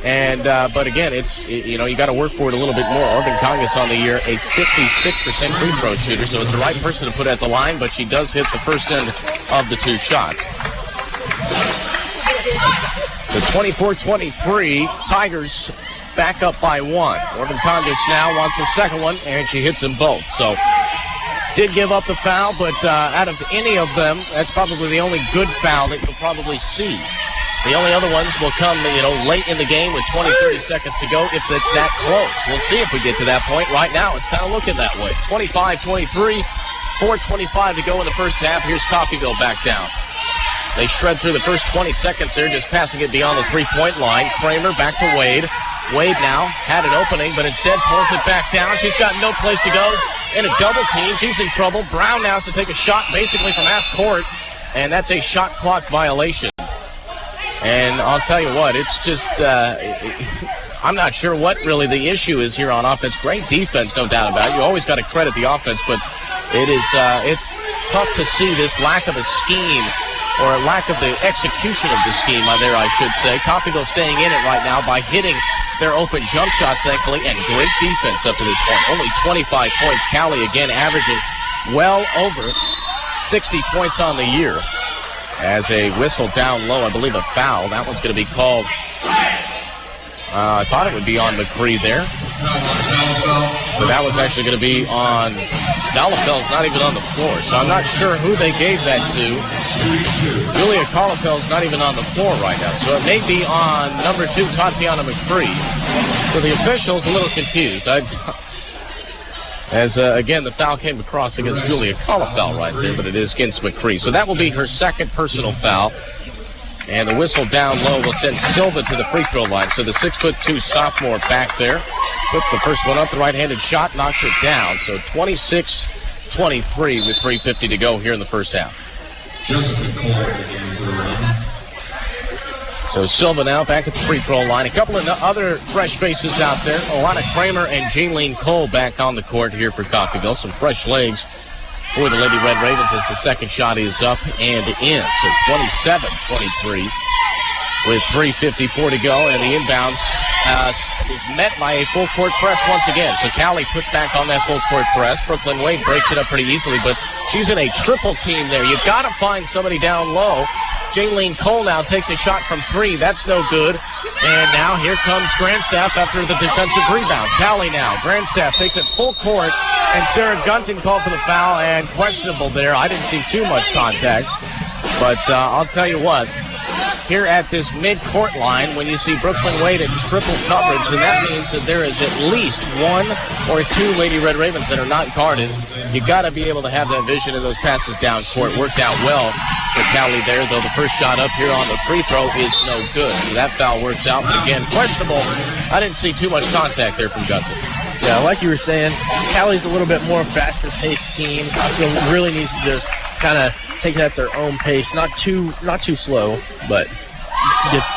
And but again, you got to work for it a little bit more. Orvin Congas on the year, a 56% free throw shooter, so it's the right person to put at the line, but she does hit the first end of the 2 shots. So 24-23, Tigers back up by 1. Orvin Congas now wants a second one, and she hits them both. So did give up the foul, but out of any of them, that's probably the only good foul that you'll probably see. The only other ones will come, late in the game with 20, 30 seconds to go if it's that close. We'll see if we get to that point. Right now, it's kind of looking that way. 25-23, 4:25 to go in the first half. Here's Coffeyville back down. They shred through the first 20 seconds there, just passing it beyond the 3-point line. Kramer back to Wade. Wade now had an opening, but instead pulls it back down. She's got no place to go. In a double team, she's in trouble. Brown now has to take a shot basically from half court, and that's a shot clock violation. And I'll tell you what, it's just, I'm not sure what really the issue is here on offense. Great defense, no doubt about it. You always got to credit the offense, but it's tough to see this lack of a scheme or a lack of the execution of the scheme there, I should say. Coffeyville staying in it right now by hitting their open jump shots, thankfully, and great defense up to this point. Only 25 points. Cowley, again, averaging well over 60 points on the year. As a whistle down low, I believe a foul. That one's going to be called. I thought it would be on McCree there. But that was actually going to be on Cowley's not even on the floor. So I'm not sure who they gave that to. Julia Cowley's not even on the floor right now. So it may be on number 2, Tatiana McCree. So the official's a little confused. Again, the foul came across against Julia Cowley right there, but it is against McCree. So that will be her second personal foul. And the whistle down low will send Silva to the free throw line. So the 6'2" sophomore back there puts the first one up. The right-handed shot knocks it down. So 26-23 with 3:50 to go here in the first half. So Silva now back at the free throw line. A couple of other fresh faces out there. Alana Kramer and Jaylene Cole back on the court here for Coffeyville. Some fresh legs for the Lady Red Ravens as the second shot is up and in. So 27-23 with 3:54 to go. And the inbounds is met by a full court press once again. So Cowley puts back on that full court press. Brooklyn Wade breaks it up pretty easily, but she's in a triple team there. You've got to find somebody down low. Jaylene Cole now takes a shot from 3. That's no good. And now here comes Grandstaff after the defensive rebound. Cowley now. Grandstaff takes it full court. And Sarah Gunton called for the foul and questionable there. I didn't see too much contact. But I'll tell you what. Here at this mid-court line, when you see Brooklyn Wade in triple coverage, then that means that there is at least 1 or 2 Lady Red Ravens that are not guarded. You got to be able to have that vision of those passes down court. Worked out well for Cowley there, though the first shot up here on the free throw is no good. So that foul works out, but again, questionable. I didn't see too much contact there from Gunton. Yeah, like you were saying, Cowley's a little bit more faster-paced team. It really needs to just kind of take it at their own pace, not too slow, but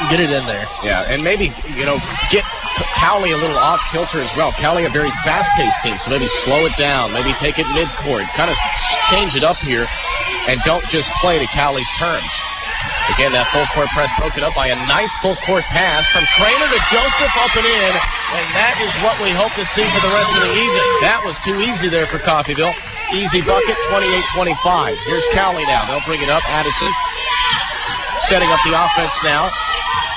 get it in there. Yeah, and maybe get Cowley a little off kilter as well. Cowley a very fast-paced team, so maybe slow it down, maybe take it mid-court, kind of change it up here, and don't just play to Cowley's terms. Again, that full court press broken up by a nice full court pass from Kramer to Joseph up and in, and that is what we hope to see for the rest of the evening. That was too easy there for Coffeyville. Easy bucket, 28-25. Here's Cowley now. They'll bring it up. Addison setting up the offense now.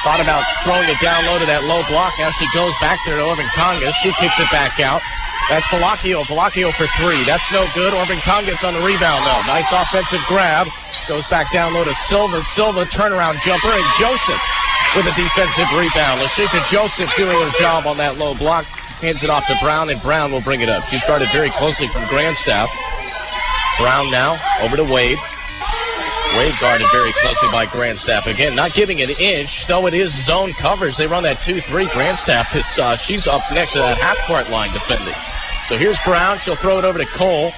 Thought about throwing it down low to that low block. Now she goes back there to Orvin Congas. She kicks it back out. That's Palacchio. Palacchio for three. That's no good. Orvin Congas on the rebound, though. Nice offensive grab. Goes back down low to Silva. Silva, turnaround jumper. And Joseph with a defensive rebound. Lashika Joseph doing her job on that low block. Hands it off to Brown, and Brown will bring it up. She's guarded very closely from Grandstaff. Brown now over to Wade. Wade guarded very closely by Grandstaff. Again, not giving an inch, though it is zone coverage. They run that 2-3. Grandstaff is she's up next to that half-court line defending. So here's Brown. She'll throw it over to Cole.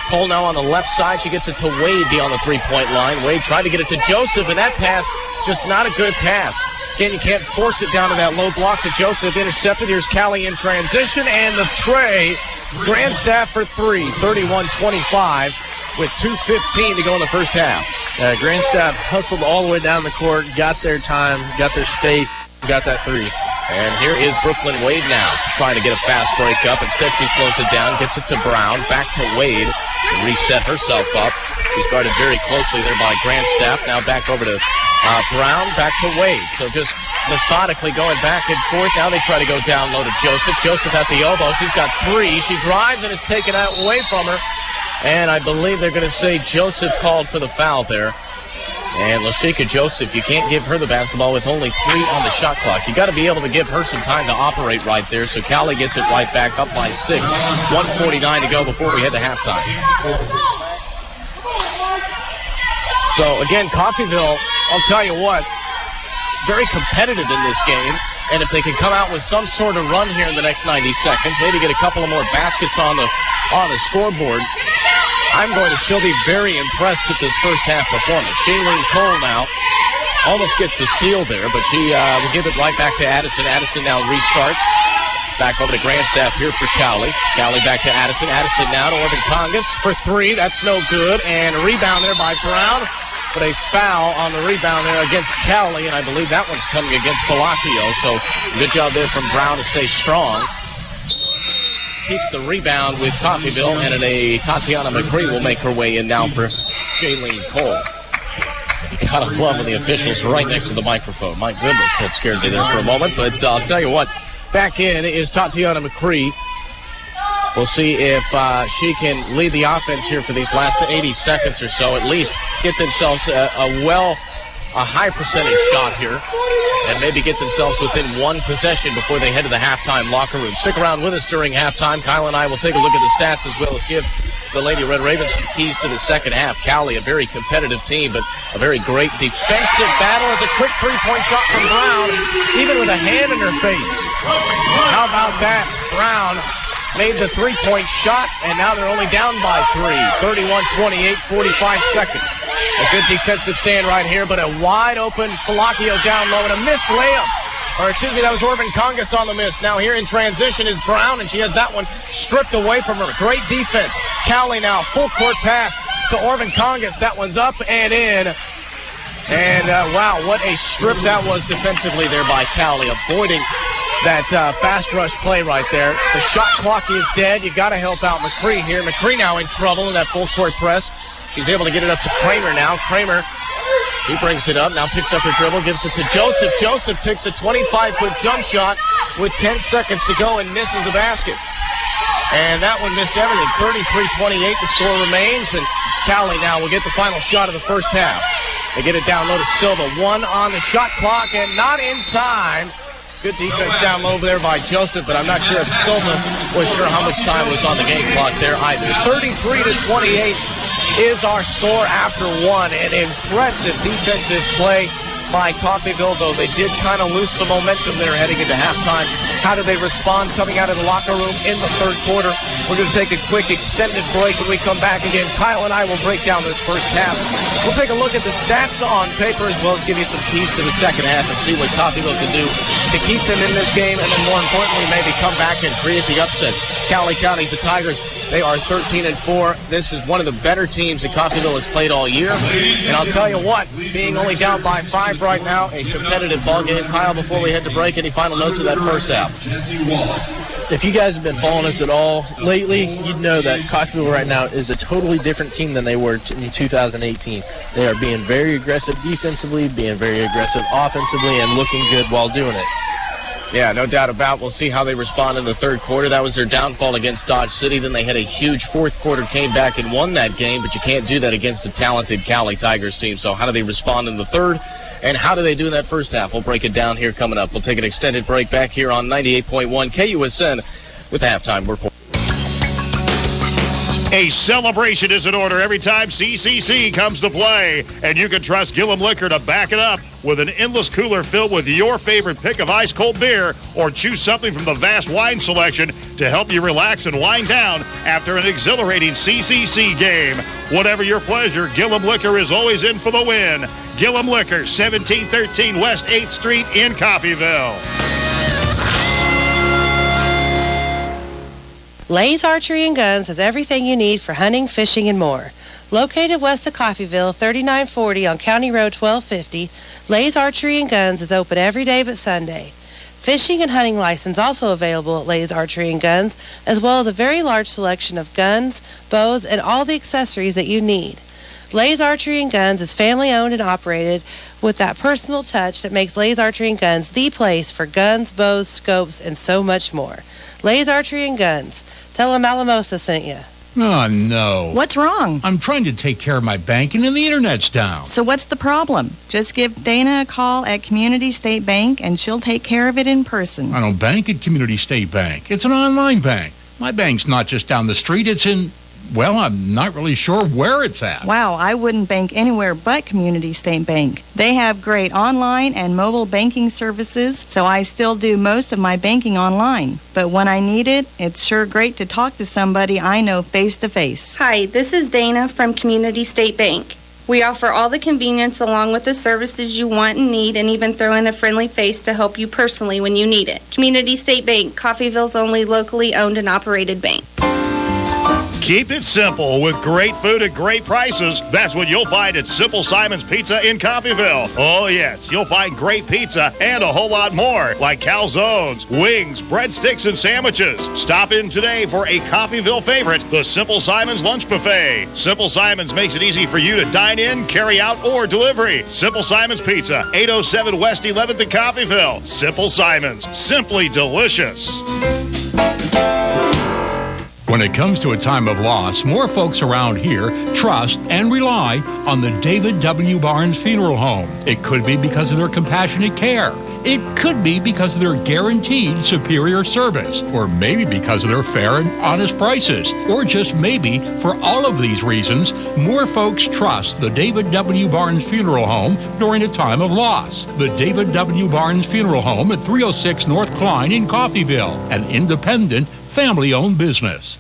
Cole now on the left side. She gets it to Wade beyond the three-point line. Wade tried to get it to Joseph, and that pass, just not a good pass. Again, you can't force it down to that low block to Joseph. Intercepted. Here's Cowley in transition, and the tray. Grandstaff for three. 31-25 with 2:15 to go in the first half. Grandstaff hustled all the way down the court, got their time, got their space, got that three. And here is Brooklyn Wade now, trying to get a fast break up. Instead, she slows it down, gets it to Brown, back to Wade, to reset herself up. She's guarded very closely there by Grandstaff. Now back over to Brown, back to Wade. So just methodically going back and forth. Now they try to go down low to Joseph. Joseph at the elbow. She's got three. She drives, and it's taken out away from her. And I believe they're going to say Joseph called for the foul there. And Lashika Joseph, you can't give her the basketball with only 3 on the shot clock. You got to be able to give her some time to operate right there. So Cowley gets it right back up by 6. 1:49 to go before we head to halftime. So again, Coffeyville, I'll tell you what, very competitive in this game. And if they can come out with some sort of run here in the next 90 seconds, maybe get a couple of more baskets on the scoreboard, I'm going to still be very impressed with this first half performance. Jaylene Cole now almost gets the steal there, but she will give it right back to Addison. Addison now restarts. Back over to Grandstaff here for Cowley. Cowley back to Addison. Addison now to Orvin Congas for 3. That's no good. And a rebound there by Brown. But a foul on the rebound there against Cowley, and I believe that one's coming against Palacchio. So good job there from Brown to stay strong. Keeps the rebound with Coffeyville, and a Tatiana McCree will make her way in now for Jaylene Cole. You gotta love when the officials are right next to the microphone. My goodness, that scared me there for a moment. But I'll tell you what, back in is Tatiana McCree. We'll see if she can lead the offense here for these last 80 seconds or so. At least get themselves a high percentage shot here, and maybe get themselves within one possession before they head to the halftime locker room. Stick around with us during halftime. Kyle and I will take a look at the stats as well as give the Lady Red Ravens some keys to the second half. Cowley, a very competitive team, but a very great defensive battle. As a quick three-point shot from Brown, even with a hand in her face. How about that? Brown made the three-point shot, and now they're only down by 3. 31-28, 45 seconds. A good defensive stand right here, but a wide-open Palacchio down low and a missed layup. Or, excuse me, that was Orvin Congas on the miss. Now here in transition is Brown, and she has that one stripped away from her. Great defense. Cowley now, full-court pass to Orvin Congas. That one's up and in. And, wow, what a strip that was defensively there by Cowley, avoiding that fast rush play right there. The shot clock is dead. You got to help out McCree here. McCree now in trouble in that full-court press. She's able to get it up to Kramer now. Kramer, he brings it up, now picks up her dribble, gives it to Joseph. Joseph takes a 25-foot jump shot with 10 seconds to go and misses the basket. And that one missed everything. 33-28, the score remains, and Cowley now will get the final shot of the first half. They get it down low to Silva. 1 on the shot clock and not in time. Good defense down low there by Joseph, but I'm not sure if Silva was sure how much time was on the game clock there either. 33-28 is our score after 1. An impressive defensive play by Coffeyville, though they did kind of lose some momentum there heading into halftime. How do they respond coming out of the locker room in the third quarter? We're going to take a quick extended break. When we come back again, Kyle and I will break down this first half. We'll take a look at the stats on paper as well as give you some keys to the second half and see what Coffeyville can do to keep them in this game, and then more importantly, maybe come back and create the upset. Cowley County, the Tigers, they are 13-4. This is one of the better teams that Coffeyville has played all year. And I'll tell you what, being only down by 5 of right now, a competitive ball game. Kyle, before we head to break, any final notes of that first half? If you guys have been following us at all lately, you'd know that Coffeyville right now is a totally different team than they were in 2018. They are being very aggressive defensively, being very aggressive offensively, and looking good while doing it. Yeah, no doubt about. We'll see how they respond in the third quarter. That was their downfall against Dodge City. Then they had a huge fourth quarter, came back and won that game, but you can't do that against a talented Cowley Tigers team. So how do they respond in the third, and how do they do in that first half? We'll break it down here coming up. We'll take an extended break back here on 98.1 KUSN with the halftime report. A celebration is in order every time CCC comes to play, and you can trust Gillum Liquor to back it up with an endless cooler filled with your favorite pick of ice-cold beer, or choose something from the vast wine selection to help you relax and wind down after an exhilarating CCC game. Whatever your pleasure, Gillum Liquor is always in for the win. Gillum Liquor, 1713 West 8th Street in Coffeyville. Lay's Archery and Guns has everything you need for hunting, fishing, and more. Located west of Coffeyville, 3940 on County Road 1250, Lay's Archery and Guns is open every day but Sunday. Fishing and hunting license also available at Lay's Archery and Guns, as well as a very large selection of guns, bows, and all the accessories that you need. Lay's Archery and Guns is family owned and operated with that personal touch that makes Lay's Archery and Guns the place for guns, bows, scopes, and so much more. Lay's Archery and Guns. Tell them Alamosa sent you. Oh, no. What's wrong? I'm trying to take care of my banking and the internet's down. So what's the problem? Just give Dana a call at Community State Bank and she'll take care of it in person. I don't bank at Community State Bank. It's an online bank. My bank's not just down the street. It's in, well, I'm not really sure where it's at. Wow, I wouldn't bank anywhere but Community State Bank. They have great online and mobile banking services, so I still do most of my banking online. But when I need it, it's sure great to talk to somebody I know face to face. Hi, this is Dana from Community State Bank. We offer all the convenience along with the services you want and need, and even throw in a friendly face to help you personally when you need it. Community State Bank, Coffeyville's only locally owned and operated bank. Keep it simple with great food at great prices. That's what you'll find at Simple Simon's Pizza in Coffeyville. Oh, yes, you'll find great pizza and a whole lot more, like calzones, wings, breadsticks, and sandwiches. Stop in today for a Coffeyville favorite, the Simple Simon's Lunch Buffet. Simple Simon's makes it easy for you to dine in, carry out, or delivery. Simple Simon's Pizza, 807 West 11th in Coffeyville. Simple Simon's, simply delicious. When it comes to a time of loss, more folks around here trust and rely on the David W. Barnes Funeral Home. It could be because of their compassionate care. It could be because of their guaranteed superior service, or maybe because of their fair and honest prices, or just maybe for all of these reasons, more folks trust the David W. Barnes Funeral Home during a time of loss. The David W. Barnes Funeral Home at 306 North Klein in Coffeyville, an independent, family-owned business.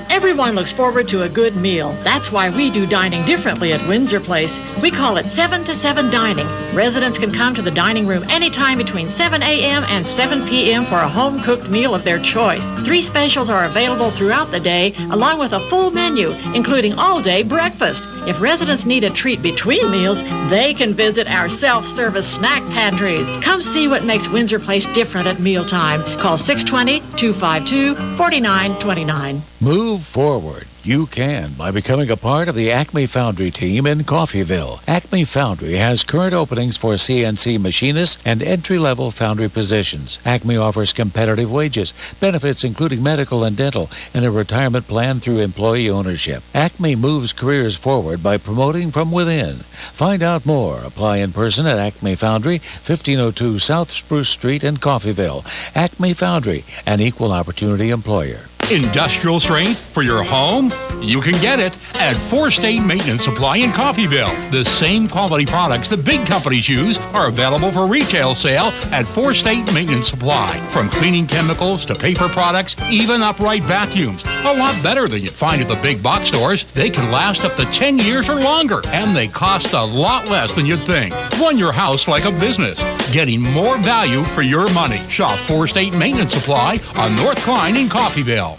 Everyone looks forward to a good meal. That's why we do dining differently at Windsor Place. We call it 7 to 7 dining. Residents can come to the dining room anytime between 7 a.m. and 7 p.m. for a home-cooked meal of their choice. 3 specials are available throughout the day, along with a full menu, including all-day breakfast. If residents need a treat between meals, they can visit our self-service snack pantries. Come see what makes Windsor Place different at mealtime. Call 620-252-4929. Move forward. You can by becoming a part of the Acme Foundry team in Coffeyville. Acme Foundry has current openings for CNC machinists and entry-level foundry positions. Acme offers competitive wages, benefits including medical and dental, and a retirement plan through employee ownership. Acme moves careers forward by promoting from within. Find out more. Apply in person at Acme Foundry, 1502 South Spruce Street in Coffeyville. Acme Foundry, an equal opportunity employer. Industrial strength for your home? You can get it at 4 State Maintenance Supply in Coffeyville. The same quality products the big companies use are available for retail sale at 4 State Maintenance Supply. From cleaning chemicals to paper products, even upright vacuums. A lot better than you'd find at the big box stores. They can last up to 10 years or longer, and they cost a lot less than you'd think. Run your house like a business, getting more value for your money. Shop 4 State Maintenance Supply on North Klein in Coffeyville.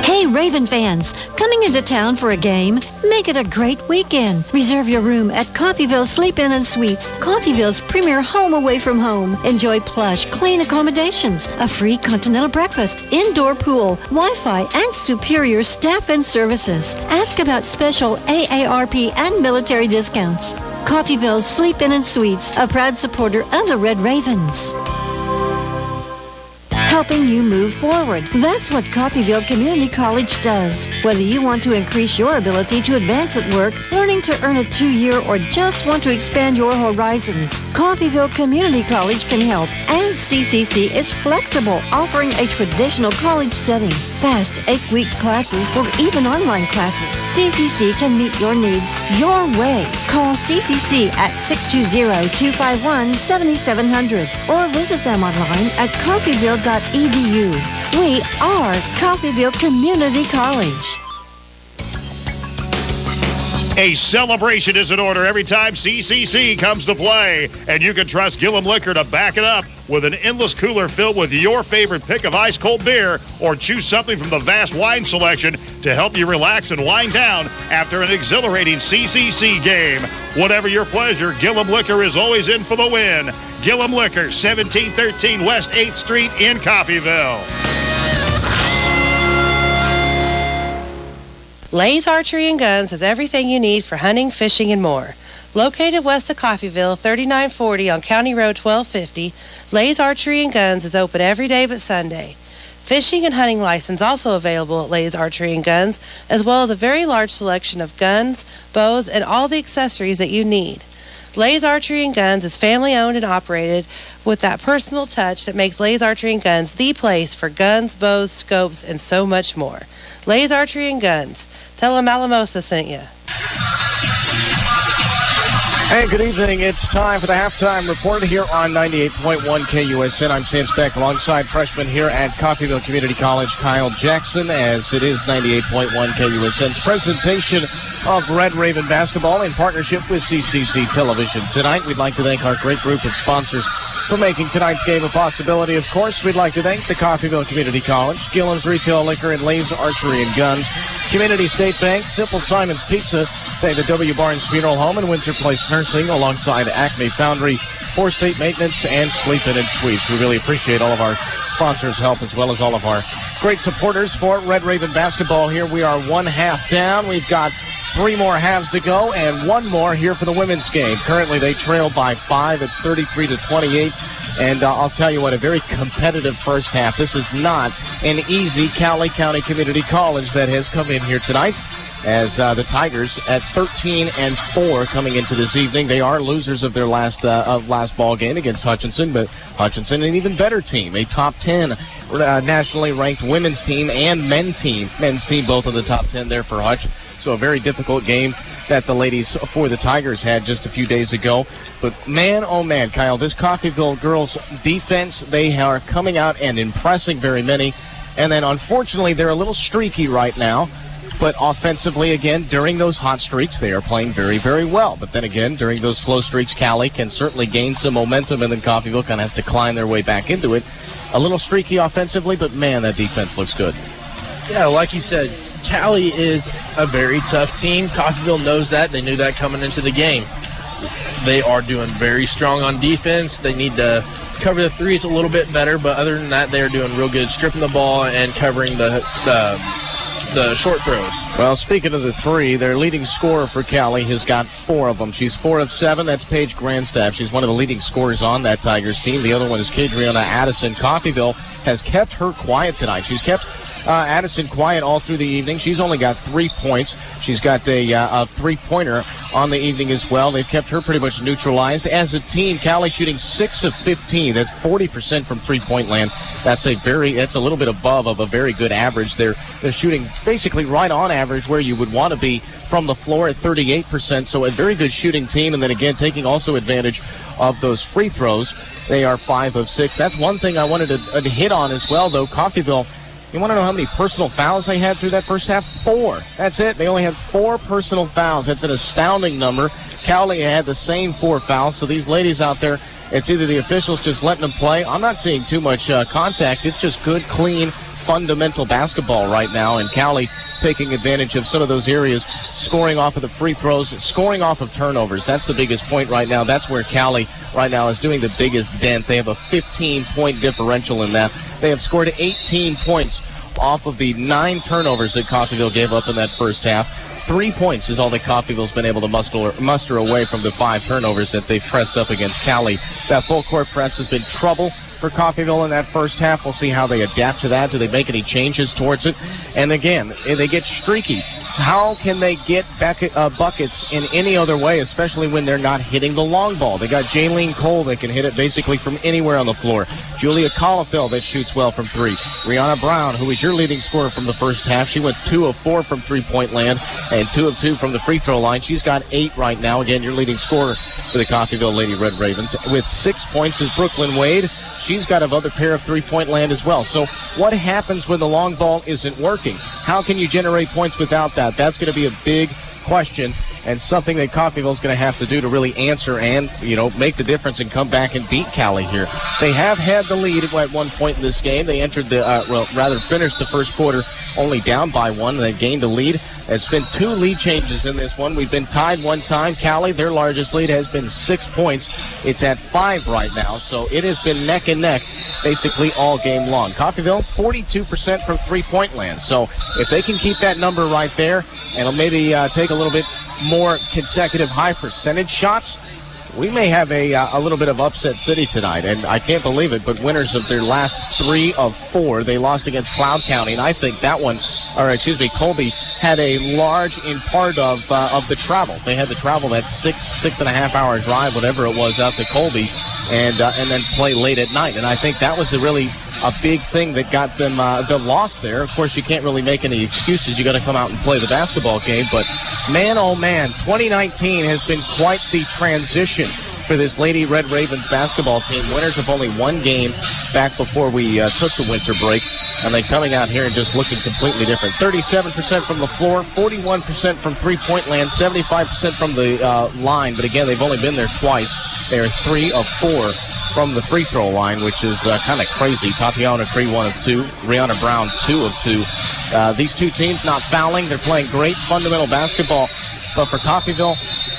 Hey, Raven fans, coming into town for a game? Make it a great weekend. Reserve your room at Coffeyville Sleep Inn and Suites, Coffeyville's premier home away from home. Enjoy plush, clean accommodations, a free continental breakfast, indoor pool, Wi-Fi, and superior staff and services. Ask about special AARP and military discounts. Coffeyville Sleep Inn and Suites, a proud supporter of the Red Ravens. Helping you move forward. That's what Coffeyville Community College does. Whether you want to increase your ability to advance at work, learning to earn a 2-year, or just want to expand your horizons, Coffeyville Community College can help. And CCC is flexible, offering a traditional college setting. Fast 8-week classes or even online classes. CCC can meet your needs your way. Call CCC at 620-251-7700 or visit them online at coffeyville.edu. We are Coffeyville Community College. A celebration is in order every time CCC comes to play, and you can trust Gillum Liquor to back it up with an endless cooler filled with your favorite pick of ice-cold beer, or choose something from the vast wine selection to help you relax and wind down after an exhilarating CCC game. Whatever your pleasure, Gillum Liquor is always in for the win. Gillum Liquor, 1713 West 8th Street in Coffeyville. Lay's Archery and Guns has everything you need for hunting, fishing, and more. Located west of Coffeyville, 3940 on County Road 1250, Lay's Archery and Guns is open every day but Sunday. Fishing and hunting license also available at Lay's Archery and Guns, as well as a very large selection of guns, bows, and all the accessories that you need. Lay's Archery and Guns is family owned and operated with that personal touch that makes Lay's Archery and Guns the place for guns, bows, scopes, and so much more. Lay's Archery and Guns. Tell them Alamosa sent you. Hey, good evening. It's time for the halftime report here on 98.1 KUSN. I'm Sam Speck alongside freshman here at Coffeyville Community College, Kyle Jackson, as it is 98.1 KUSN's presentation of Red Raven basketball in partnership with CCC Television. Tonight, we'd like to thank our great group of sponsors for making tonight's game a possibility. Of course, we'd like to thank the Coffeyville Community College, Gillum's Retail Liquor, and Lay's Archery and Guns, Community State Bank, Simple Simon's Pizza, David W. Barnes Funeral Home, and Windsor Place Nursing, alongside Acme Foundry, Four State Maintenance, and Sleep Inn and Suites. We really appreciate all of our sponsors' help, as well as all of our great supporters for Red Raven basketball here. We are one half down. We've got 3 more halves to go, and 1 more here for the women's game. Currently, they trail by 5. It's 33-28. And I'll tell you what, a very competitive first half. This is not an easy Cowley County Community College that has come in here tonight, as the Tigers at 13-4 coming into this evening. They are losers of their last ball game against Hutchinson, but Hutchinson an even better team, a top 10 nationally ranked women's team and men's team both in the top 10 there for Hutch. So a very difficult game that the ladies for the Tigers had just a few days ago. But man, oh man, Kyle, this Coffeyville girls defense, they are coming out and impressing very many. And then unfortunately, they're a little streaky right now. But offensively, again, during those hot streaks, they are playing very, very well. But then again, during those slow streaks, Cowley can certainly gain some momentum, and then Coffeyville kind of has to climb their way back into it. A little streaky offensively, but man, that defense looks good. Yeah, like you said, Cowley is a very tough team. Coffeyville knows that. They knew that coming into the game. They are doing very strong on defense. They need to cover the threes a little bit better, but other than that, they are doing real good stripping the ball and covering the short throws. Well, speaking of the three, their leading scorer for Cowley has got 4 of them. She's 4 of 7. That's Paige Grandstaff. She's one of the leading scorers on that Tigers team. The other one is Kadriana Addison. Coffeyville has kept her quiet tonight. She's kept Addison quiet all through the evening. She's only got 3 points. She's got a three-pointer on the evening as well. They've kept her pretty much neutralized. As a team, Cowley shooting 6 of 15. That's 40% from three-point land. That's a little bit above of a very good average. They're shooting basically right on average where you would want to be from the floor at 38%. So a very good shooting team. And then again, taking also advantage of those free throws. They are 5 of 6. That's one thing I wanted to hit on as well, though. Coffeyville, you want to know how many personal fouls they had through that first half? 4. That's it. They only had 4 personal fouls. That's an astounding number. Cowley had the same 4 fouls. So these ladies out there, it's either the officials just letting them play. I'm not seeing too much contact. It's just good, clean fundamental basketball right now, and Cowley taking advantage of some of those areas, scoring off of the free throws, scoring off of turnovers. That's the biggest point right now. That's where Cowley right now is doing the biggest dent. They have a 15-point differential in that. They have scored 18 points off of the 9 turnovers that Coffeyville gave up in that first half. 3 points is all that Coffeyville's been able to muster away from the 5 turnovers that they've pressed up against Cowley. That full court press has been trouble for Coffeyville in that first half. We'll see how they adapt to that. Do they make any changes towards it? And again, they get streaky. How can they get back buckets in any other way, especially when they're not hitting the long ball? They got Jaylene Cole that can hit it basically from anywhere on the floor. Julia Collifield that shoots well from 3. Rihanna Brown, who is your leading scorer from the first half. She went 2 of 4 from three-point land and 2 of 2 from the free throw line. She's got 8 right now. Again, your leading scorer for the Coffeyville Lady Red Ravens. With 6 points is Brooklyn Wade. She's got another pair of three-point land as well. So what happens when the long ball isn't working? How can you generate points without that? That's going to be a big question and something that Coffeyville's going to have to do to really answer and, make the difference and come back and beat Cowley here. They have had the lead at one point in this game. They entered finished the first quarter only down by 1. They gained a lead. It's been 2 lead changes in this one. We've been tied 1 time. Cowley, their largest lead, has been 6 points. It's at 5 right now, so it has been neck and neck basically all game long. Coffeyville, 42% from three-point land. So if they can keep that number right there and maybe take a little bit more consecutive high percentage shots, we may have a little bit of upset city tonight, and I can't believe it, but winners of their last 3 of 4. They lost against Cloud County, and I think that one, Colby, had a large in part of the travel. They had to travel that 6.5 hour drive, whatever it was, out to Colby, and then play late at night. And I think that was really a big thing that got them the loss there. Of course, you can't really make any excuses. You got to come out and play the basketball game. But man, oh man, 2019 has been quite the transition for this Lady Red Ravens basketball team. Winners of only 1 game back before we took the winter break, and they're coming out here and just looking completely different. 37% from the floor, 41% from three-point land, 75% from the line. But again, they've only been there twice. They are 3 of 4 from the free throw line, which is kind of crazy. Tatiana Cree, 1 of 2. Rihanna Brown, 2 of 2. These two teams not fouling. They're playing great fundamental basketball. But for Coffeyville,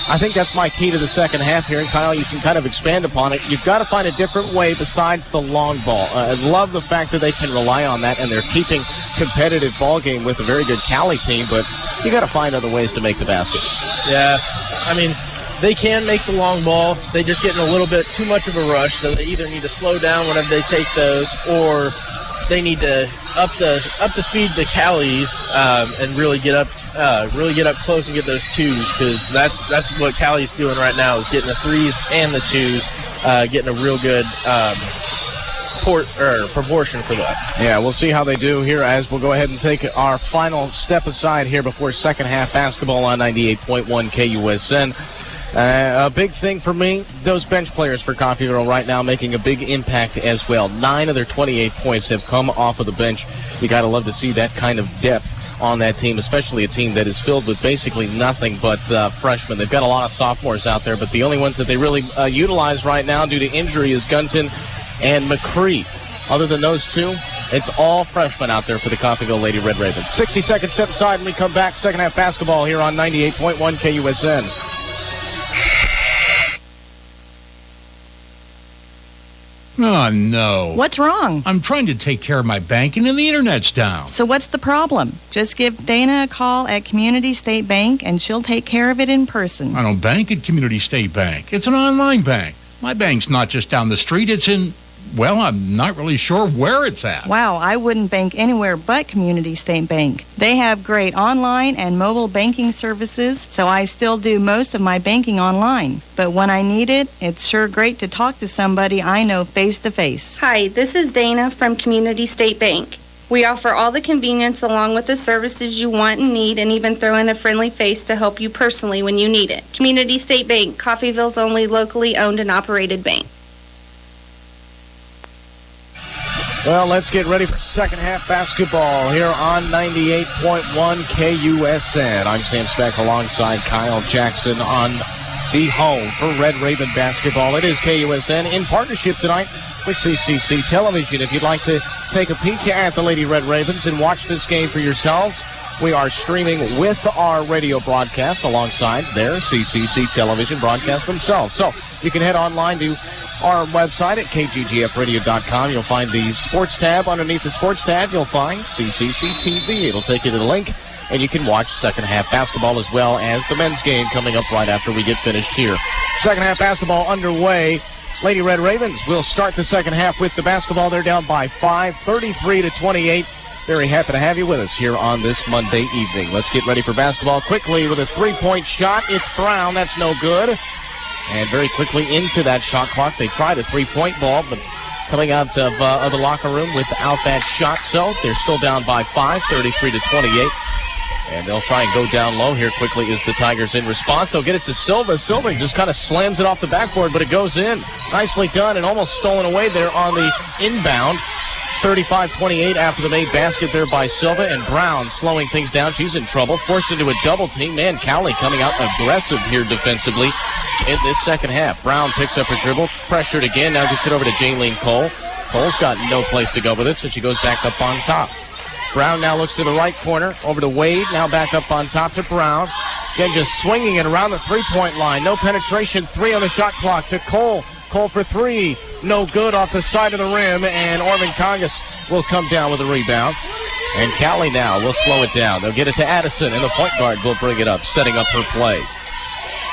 I think that's my key to the second half here. And Kyle, you can kind of expand upon it. You've got to find a different way besides the long ball. I love the fact that they can rely on that, and they're keeping competitive ball game with a very good Cowley team. But you got to find other ways to make the basket. Yeah, I mean, they can make the long ball. They just get in a little bit too much of a rush, so they either need to slow down whenever they take those, or they need to up the speed to Cowley and really get up close and get those 2s, because that's what Cowley's doing right now, is getting the 3s and the 2s, getting a real good proportion for that. Yeah, we'll see how they do here as we'll go ahead and take our final step aside here before second half basketball on 98.1 KUSN. A big thing for me, those bench players for Coffeyville right now making a big impact as well. 9 of their 28 points have come off of the bench. You got to love to see that kind of depth on that team, especially a team that is filled with basically nothing but freshmen. They've got a lot of sophomores out there, but the only ones that they really utilize right now due to injury is Gunton and McCree. Other than those 2, it's all freshmen out there for the Coffeyville Lady Red Ravens. 60-second step aside and we come back. Second half basketball here on 98.1 KUSN. Oh, no. What's wrong? I'm trying to take care of my banking and the internet's down. So what's the problem? Just give Dana a call at Community State Bank and she'll take care of it in person. I don't bank at Community State Bank. It's an online bank. My bank's not just down the street. It's in, well, I'm not really sure where it's at. Wow, I wouldn't bank anywhere but Community State Bank. They have great online and mobile banking services, so I still do most of my banking online. But when I need it, it's sure great to talk to somebody I know face to face. Hi, this is Dana from Community State Bank. We offer all the convenience along with the services you want and need, and even throw in a friendly face to help you personally when you need it. Community State Bank, Coffeyville's only locally owned and operated bank. Well, let's get ready for second half basketball here on 98.1 KUSN. I'm Sam Speck alongside Kyle Jackson on the home for Red Raven basketball. It is KUSN in partnership tonight with CCC Television. If you'd like to take a peek at the Lady Red Ravens and watch this game for yourselves. We are streaming with our radio broadcast alongside their CCC television broadcast themselves. So you can head online to our website at kggfradio.com. You'll find the sports tab. Underneath the sports tab, you'll find CCC TV. It'll take you to the link, and you can watch second half basketball as well as the men's game coming up right after we get finished here. Second half basketball underway. Lady Red Ravens will start the second half with the basketball. They're down by 5, 33-28. Very happy to have you with us here on this Monday evening. Let's get ready for basketball quickly with a three-point shot. It's Brown. That's no good. And very quickly into that shot clock. They tried a three-point ball, but coming out of the locker room without that shot. So they're still down by 5, 33-28. And they'll try and go down low here quickly as the Tigers in response. They'll get it to Silva. Silva just kind of slams it off the backboard, but it goes in. Nicely done and almost stolen away there on the inbound. 35-28 after the made basket there by Silva, and Brown slowing things down. She's in trouble, forced into a double team. Man, Cowley coming out aggressive here defensively in this second half. Brown picks up her dribble, pressured again, now gets it over to Jaylene Cole. Cole's got no place to go with it, so she goes back up on top. Brown now looks to the right corner, over to Wade, now back up on top to Brown. Again, just swinging it around the three-point line. No penetration, 3 on the shot clock to Cole. Cole for 3, no good off the side of the rim, and Orvin Congas will come down with a rebound. And Cowley now will slow it down. They'll get it to Addison, and the point guard will bring it up, setting up her play.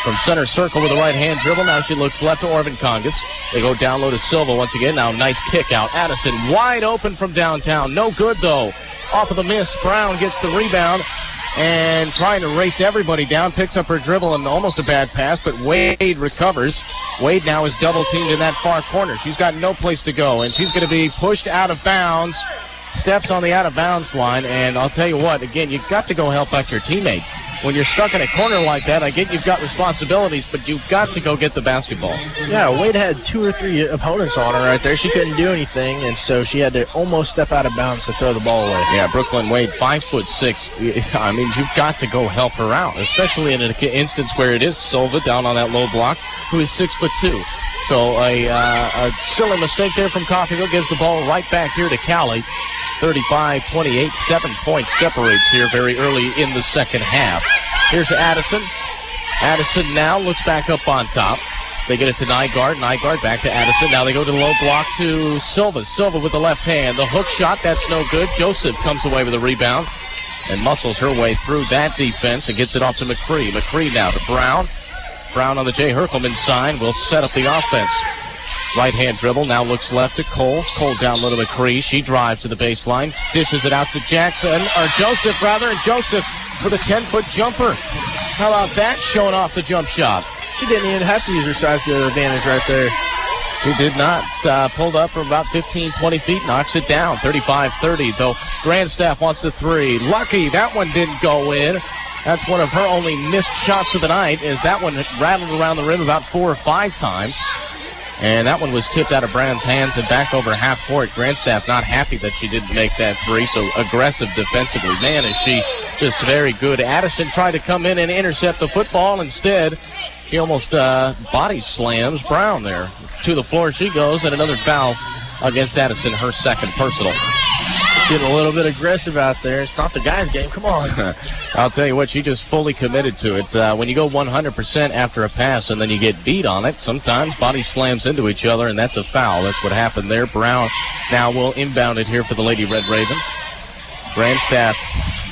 From center circle with a right-hand dribble, now she looks left to Orvin Congas. They go down low to Silva once again. Now nice kick out. Addison wide open from downtown. No good, though. Off of the miss, Brown gets the rebound. And trying to race everybody down, picks up her dribble and almost a bad pass, but Wade recovers. Wade now is double-teamed in that far corner. She's got no place to go, and she's going to be pushed out of bounds. Steps on the out-of-bounds line, and I'll tell you what, again, you've got to go help out your teammate. When you're stuck in a corner like that, I get you've got responsibilities, but you've got to go get the basketball. Yeah, Wade had 2 or 3 opponents on her right there. She couldn't do anything, and so she had to almost step out of bounds to throw the ball away. Yeah, Brooklyn Wade, 5'6". I mean, you've got to go help her out, especially in an instance where it is Silva down on that low block, who is 6'2". So a silly mistake there from Coffeyville gives the ball right back here to Cowley. 35-28, 7 points separates here very early in the second half. Here's Addison. Addison now looks back up on top. They get it to Nygaard. Nygaard back to Addison. Now they go to the low block to Silva. Silva with the left hand. The hook shot, that's no good. Joseph comes away with a rebound and muscles her way through that defense and gets it off to McCree. McCree now to Brown. Brown on the Jay Herkelman sign will set up the offense. Right-hand dribble, now looks left to Cole. Cole down low to McCree. She drives to the baseline, dishes it out to Jackson, or Joseph rather, and Joseph with a 10-foot jumper. How about that, showing off the jump shot? She didn't even have to use her size to the advantage right there. She did not. Pulled up from about 15, 20 feet, knocks it down, 35-30, though Grandstaff wants a 3. Lucky, that one didn't go in. That's one of her only missed shots of the night, as that one rattled around the rim about 4 or 5 times. And that one was tipped out of Brown's hands and back over half court. Grandstaff not happy that she didn't make that 3, so aggressive defensively. Man, is she just very good. Addison tried to come in and intercept the football. Instead, she almost body slams Brown there. To the floor she goes, and another foul against Addison, her second personal. Getting a little bit aggressive out there. It's not the guy's game. Come on. I'll tell you what, she just fully committed to it. When you go 100% after a pass and then you get beat on it, sometimes body slams into each other, and that's a foul. That's what happened there. Brown now will inbound it here for the Lady Red Ravens. Grandstaff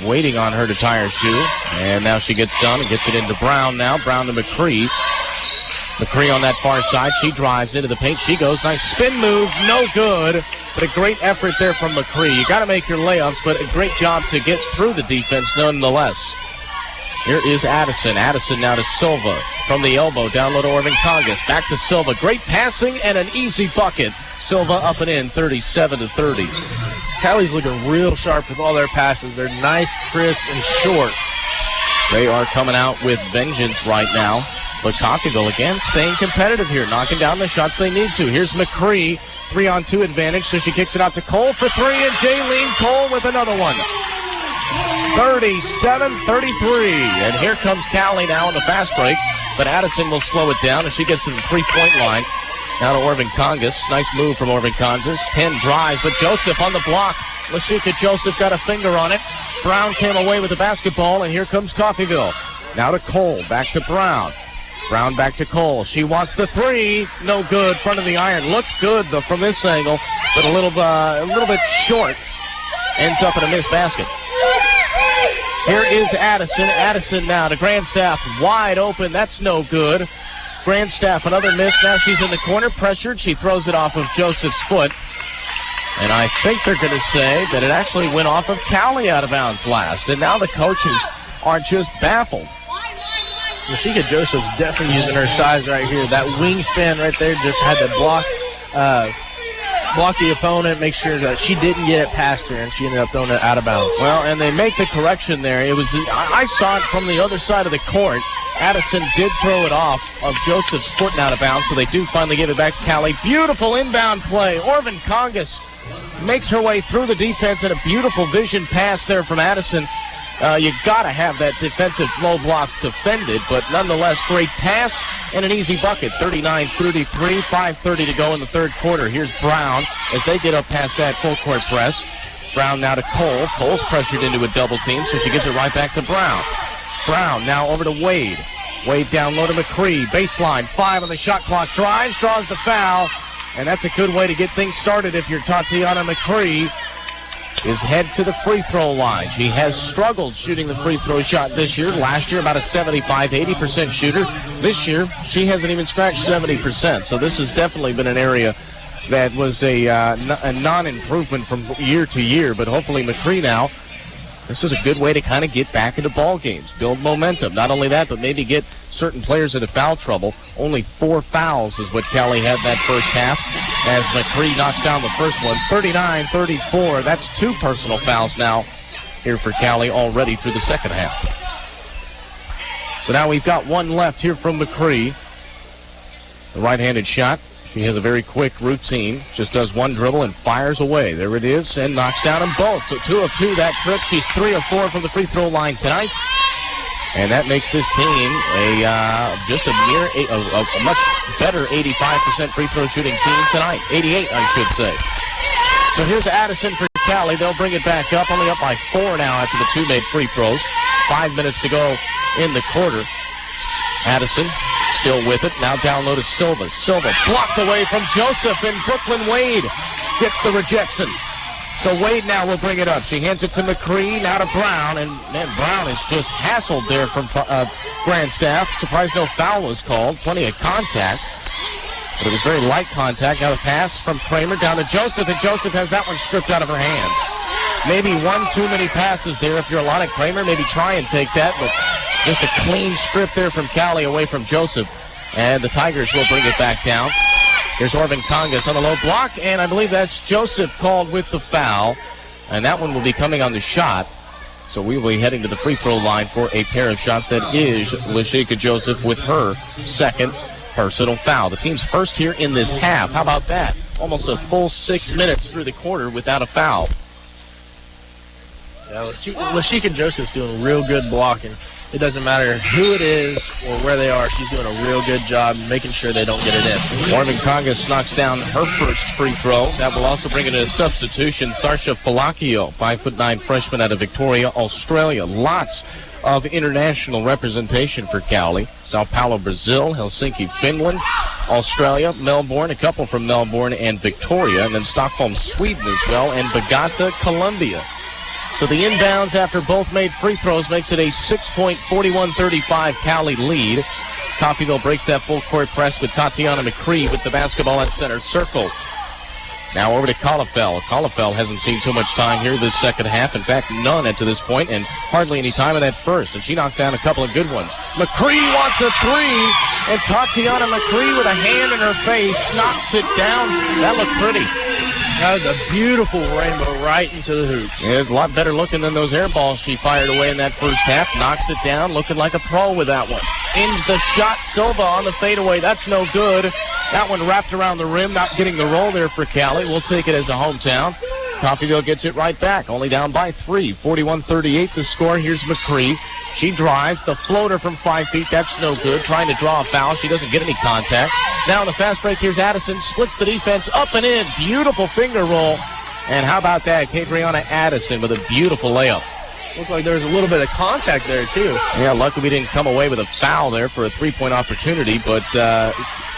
waiting on her to tie her shoe, and now she gets done and gets it into Brown now. Brown to McCree. McCree on that far side. She drives into the paint. She goes. Nice spin move. No good. But a great effort there from McCree. You got to make your layups, but a great job to get through the defense nonetheless. Here is Addison. Addison now to Silva. From the elbow, down low to Orvin Congas. Back to Silva. Great passing and an easy bucket. Silva up and in, 37-30. Cowley's looking real sharp with all their passes. They're nice, crisp, and short. They are coming out with vengeance right now. But Coffeyville, again, staying competitive here, knocking down the shots they need to. Here's McCree, 3-on-2 advantage, so she kicks it out to Cole for 3, and Jaylene Cole with another one. 37-33, and here comes Cowley now on the fast break, but Addison will slow it down as she gets to the three-point line. Now to Orvin Congas. Nice move from Orvin Congas. 10 drives, but Joseph on the block. Lashika Joseph got a finger on it. Brown came away with the basketball, and here comes Coffeyville. Now to Cole. Back to Brown. Brown back to Cole. She wants the three. No good. Front of the iron. Looked good though from this angle, but a little bit short. Ends up in a missed basket. Here is Addison. Addison now to Grandstaff. Wide open. That's no good. Grandstaff, another miss. Now she's in the corner. Pressured. She throws it off of Joseph's foot. And I think they're going to say that it actually went off of Cowley out of bounds last. And now the coaches are just baffled. Lashika Joseph's definitely using her size right here. That wingspan right there just had to block the opponent, make sure that she didn't get it past her, and she ended up throwing it out of bounds. Well, and they make the correction there. I saw it from the other side of the court. Addison did throw it off of Joseph's foot and out of bounds, so they do finally give it back to Cowley. Beautiful inbound play. Orvin Congas makes her way through the defense, and a beautiful vision pass there from Addison. You got to have that defensive low block defended, but nonetheless, great pass and an easy bucket. 39-33, 5:30 to go in the third quarter. Here's Brown as they get up past that full court press. Brown now to Cole. Cole's pressured into a double team, so she gives it right back to Brown. Brown now over to Wade. Wade down low to McCree. Baseline, 5 on the shot clock. Drives, draws the foul, and that's a good way to get things started if you're Tatiana McCree. Is head to the free throw line. She has struggled shooting the free throw shot this year. Last year, about a 75-80% shooter. This year, she hasn't even scratched 70%. So this has definitely been an area that was a non-improvement from year to year. But hopefully McCree now, this is a good way to kind of get back into ball games, build momentum. Not only that, but maybe get certain players into foul trouble. Only 4 fouls is what Cowley had that first half as McCree knocks down the first one. 39-34. That's 2 personal fouls now here for Cowley already through the second half. So now we've got 1 left here from McCree. The right-handed shot. She has a very quick routine. Just does 1 dribble and fires away. There it is, and knocks down them both. So 2 of 2 that trip. She's 3 of 4 from the free throw line tonight. And that makes this team a much better 85% free throw shooting team tonight. 88, I should say. So here's Addison for Cowley. They'll bring it back up. Only up by 4 now after the 2 made free throws. 5 minutes to go in the quarter. Addison still with it. Now down low to Silva. Silva blocked away from Joseph, and Brooklyn Wade gets the rejection. So Wade now will bring it up. She hands it to McCree, now to Brown, and man, Brown is just hassled there from Grandstaff. Surprised no foul was called. Plenty of contact, but it was very light contact. Now the pass from Kramer down to Joseph, and Joseph has that one stripped out of her hands. Maybe 1 too many passes there. If you're a lot of Kramer, maybe try and take that, but just a clean strip there from Cowley away from Joseph, and the Tigers will bring it back down. Here's Orvin Congas on the low block, and I believe that's Joseph called with the foul. And that one will be coming on the shot. So we will be heading to the free throw line for a pair of shots. That is Lashika Joseph with her 2nd personal foul. The team's first here in this half. How about that? Almost a full 6 minutes through the quarter without a foul. Yeah, Lashika Joseph's doing real good blocking. It doesn't matter who it is or where they are. She's doing a real good job making sure they don't get it in. Orvin Congas knocks down her first free throw. That will also bring it in a substitution. Sarsha Falakio, 5'9" freshman out of Victoria, Australia. Lots of international representation for Cowley. Sao Paulo, Brazil, Helsinki, Finland, Australia, Melbourne, a couple from Melbourne and Victoria, and then Stockholm, Sweden as well, and Bogota, Colombia. So the inbounds after both made free throws makes it a 6-point, 41-35 Cowley lead. Coffeyville breaks that full court press with Tatiana McCree with the basketball at center circle. Now over to Collifell. Collifell hasn't seen too much time here this second half. In fact, none up to this point, and hardly any time in that first. And she knocked down a couple of good ones. McCree wants a 3, and Tatiana McCree with a hand in her face knocks it down. That looked pretty. That was a beautiful rainbow right into the hoops. Yeah, it's a lot better looking than those air balls she fired away in that first half. Knocks it down, looking like a pro with that one. Into the shot, Silva on the fadeaway. That's no good. That one wrapped around the rim, not getting the roll there for Cowley. We'll take it as a hometown. Coffeyville gets it right back, only down by 3. 41-38 the score. Here's McCree. She drives. The floater from 5 feet. That's no good. Trying to draw a foul. She doesn't get any contact. Now in the fast break, here's Addison. Splits the defense up and in. Beautiful finger roll. And how about that? Kadriana Addison with a beautiful layup. Looked like there was a little bit of contact there, too. Yeah, luckily we didn't come away with a foul there for a three-point opportunity, but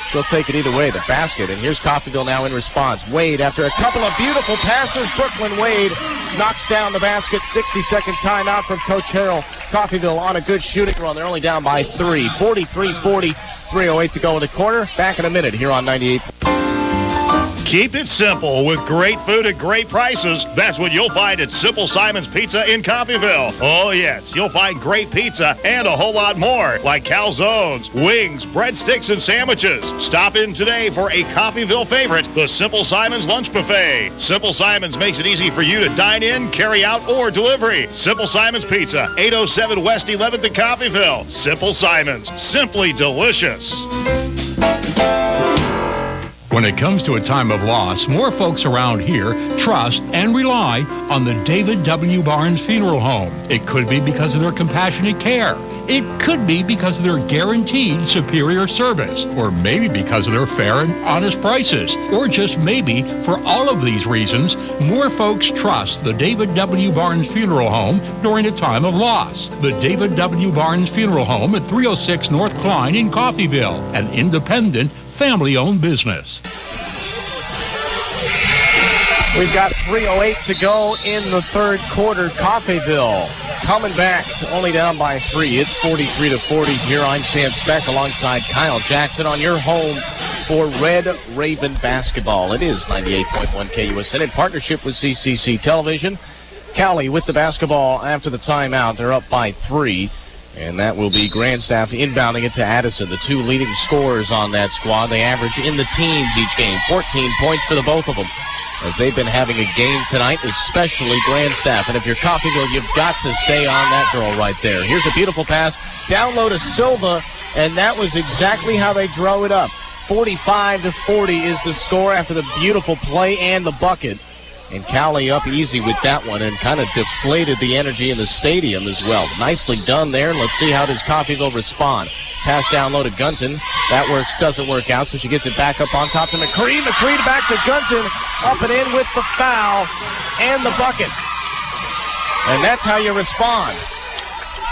she'll take it either way, the basket. And here's Coffeyville now in response. Wade, after a couple of beautiful passes, Brooklyn Wade knocks down the basket. 60-second timeout from Coach Harrell. Coffeyville on a good shooting run. They're only down by 3. 43-40, 3:08 to go in the quarter. Back in a minute here on 98. Keep it simple with great food at great prices. That's what you'll find at Simple Simon's Pizza in Coffeyville. Oh, yes, you'll find great pizza and a whole lot more, like calzones, wings, breadsticks, and sandwiches. Stop in today for a Coffeyville favorite, the Simple Simon's Lunch Buffet. Simple Simon's makes it easy for you to dine in, carry out, or delivery. Simple Simon's Pizza, 807 West 11th in Coffeyville. Simple Simon's, simply delicious. When it comes to a time of loss, more folks around here trust and rely on the David W. Barnes Funeral Home. It could be because of their compassionate care. It could be because of their guaranteed superior service, or maybe because of their fair and honest prices, or just maybe for all of these reasons, more folks trust the David W. Barnes Funeral Home during a time of loss. The David W. Barnes Funeral Home at 306 North Klein in Coffeyville, an independent, family-owned business. We've got 3:08 to go in the third quarter. Coffeyville coming back, only down by 3. It's 43-40 here. I'm Sam Speck alongside Kyle Jackson on your home for Red Raven basketball. It is 98.1 KUSN in partnership with CCC Television. Cowley with the basketball after the timeout. They're up by 3. And that will be Grandstaff inbounding it to Addison, the two leading scorers on that squad. They average in the teens each game, 14 points for the both of them, as they've been having a game tonight, especially Grandstaff. And if you're Coffeyville, you've got to stay on that girl right there. Here's a beautiful pass, down low to Silva, and that was exactly how they drove it up. 45-40 is the score after the beautiful play and the bucket. And Cowley up easy with that one and kind of deflated the energy in the stadium as well. Nicely done there. Let's see how does Coffeyville respond. Pass down low to Gunton. That doesn't work out, so she gets it back up on top to McCree. McCree back to Gunton. Up and in with the foul and the bucket. And that's how you respond.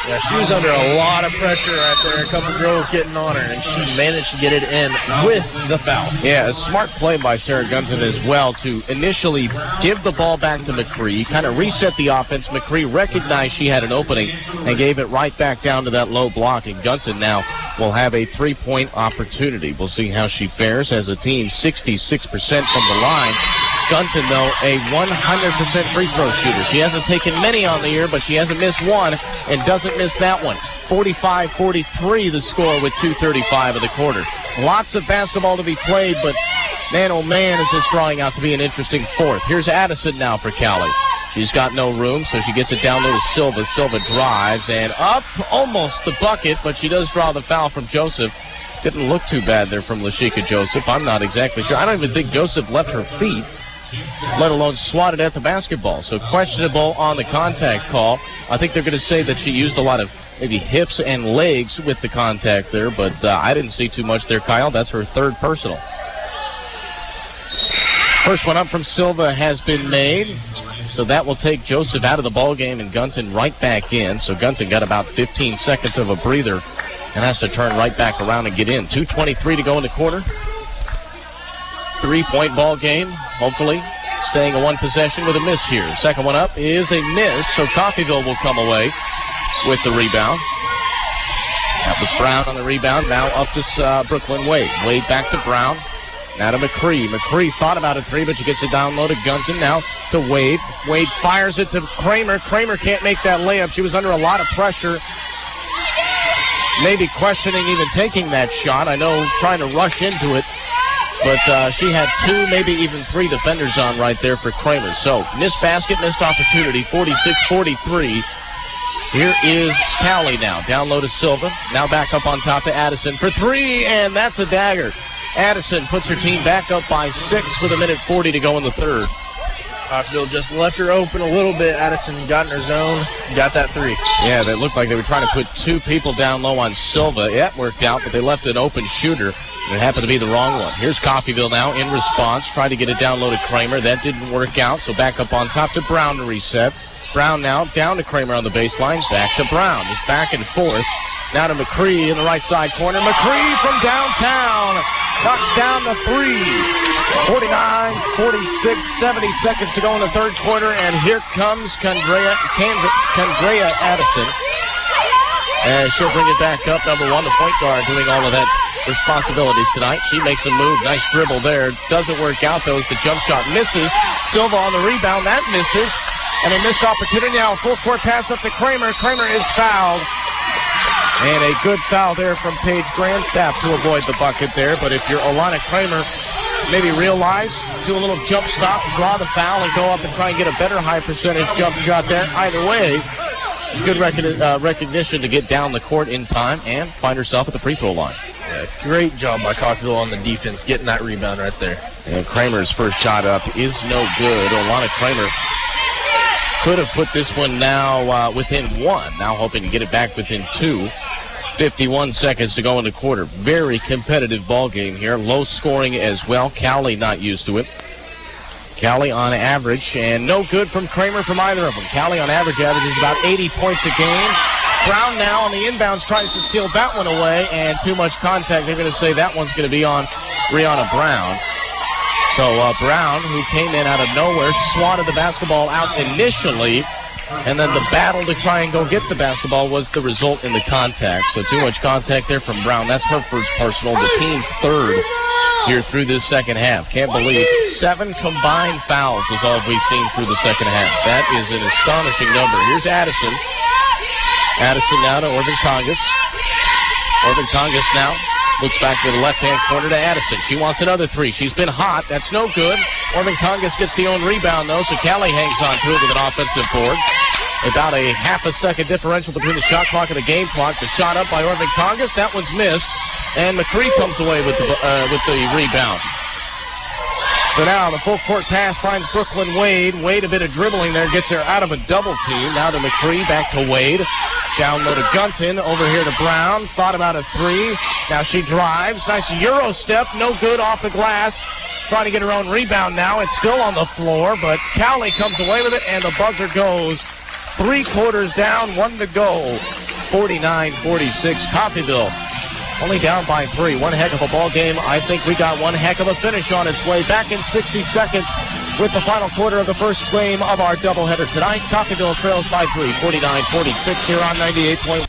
Yeah, she was under a lot of pressure right there. A couple girls getting on her, and she managed to get it in with the foul. Yeah, a smart play by Sarah Gunton as well to initially give the ball back to McCree, kind of reset the offense. McCree recognized she had an opening and gave it right back down to that low block, and Gunton now will have a three-point opportunity. We'll see how she fares as a team, 66% from the line. Gunton, though, a 100% free throw shooter. She hasn't taken many on the year, but she hasn't missed one and doesn't miss that one. 45-43 the score with 2:35 of the quarter. Lots of basketball to be played, but man, oh man, is this drawing out to be an interesting fourth. Here's Addison now for Cowley. She's got no room, so she gets it down low to Silva. Silva drives and up, almost the bucket, but she does draw the foul from Joseph. Didn't look too bad there from Lashika Joseph. I'm not exactly sure. I don't even think Joseph left her feet, let alone swatted at the basketball. So questionable on the contact call. I think they're going to say that she used a lot of maybe hips and legs with the contact there, but I didn't see too much there, Kyle. That's her third personal. First one up from Silva has been made, so that will take Joseph out of the ball game and Gunton right back in. So Gunton got about 15 seconds of a breather and has to turn right back around and get in. 2:23 to go in the quarter. 3-point ball game, hopefully staying a one possession with a miss here. Second one up is a miss, so Coffeyville will come away with the rebound. That was Brown on the rebound. Now up to Brooklyn Wade. Wade back to Brown. Now to McCree. McCree thought about a three, but she gets it down low to Gunton. Now to Wade. Wade fires it to Kramer. Kramer can't make that layup. She was under a lot of pressure. Maybe questioning even taking that shot. I know trying to rush into it. But she had 2, maybe even 3 defenders on right there for Kramer. So missed basket, missed opportunity, 46-43. Here is Cowley now, down low to Silva. Now back up on top to Addison for 3, and that's a dagger. Addison puts her team back up by 6 with 1:40 to go in the third. Coffeyville just left her open a little bit. Addison got in her zone, got that three. Yeah, that looked like they were trying to put two people down low on Silva. That worked out, but they left an open shooter. It happened to be the wrong one. Here's Coffeyville now in response. Tried to get it down low to Kramer. That didn't work out, so back up on top to Brown to reset. Brown now down to Kramer on the baseline. Back to Brown. Just back and forth. Now to McCree in the right side corner. McCree from downtown. Knocks down the three. 49, 46, 70 seconds to go in the third quarter. And here comes Condrea Addison. And she'll bring it back up. Number one, the point guard, doing all of that responsibilities tonight. She makes a move. Nice dribble there. Doesn't work out, though, as the jump shot misses. Silva on the rebound. That misses. And a missed opportunity now. Full court pass up to Kramer. Kramer is fouled. And a good foul there from Paige Grandstaff to avoid the bucket there. But if you're Alana Kramer, maybe realize, do a little jump stop, draw the foul, and go up and try and get a better high percentage jump shot there. Either way, good recognition to get down the court in time and find herself at the free throw line. Yeah, great job by Coffeyville on the defense, getting that rebound right there. And Kramer's first shot up is no good. Alana Kramer could have put this one now within one. Now hoping to get it back within two. 51 seconds to go in the quarter. Very competitive ball game here. Low scoring as well. Cowley not used to it. Cowley on average, and no good from Kramer from either of them. Cowley on average averages about 80 points a game. Brown now on the inbounds tries to steal that one away, and too much contact. They're going to say that one's going to be on Brianna Brown. So Brown, who came in out of nowhere, swatted the basketball out initially, and then the battle to try and go get the basketball was the result in the contact. So too much contact there from Brown. That's her first personal, the team's third here through this second half. Can't believe 7 combined fouls is all we've seen through the second half. That is an astonishing number. Here's Addison. Addison now to Orvin Congas. Orvin Congas now looks back to the left-hand corner to Addison. She wants another three. She's been hot. That's no good. Orvin Congas gets the own rebound, though, so Cowley hangs on to it with an offensive board. About a half a second differential between the shot clock and the game clock. The shot up by Orvin Congas. That one's missed. And McCree comes away with the rebound. So now the full court pass finds Brooklyn Wade. Wade a bit of dribbling there, gets her out of a double team. Now to McCree, back to Wade. Down low to Gunton, over here to Brown. Thought about a three. Now she drives. Nice Euro step, no good off the glass. Trying to get her own rebound now. It's still on the floor, but Cowley comes away with it, and the buzzer goes. 3 quarters down, 1 to go. 49-46, Coffeyville only down by 3. One heck of a ball game. I think we got one heck of a finish on its way. Back in 60 seconds with the final quarter of the first game of our doubleheader tonight. Coffeyville trails by 3, 49-46 here on 98.1.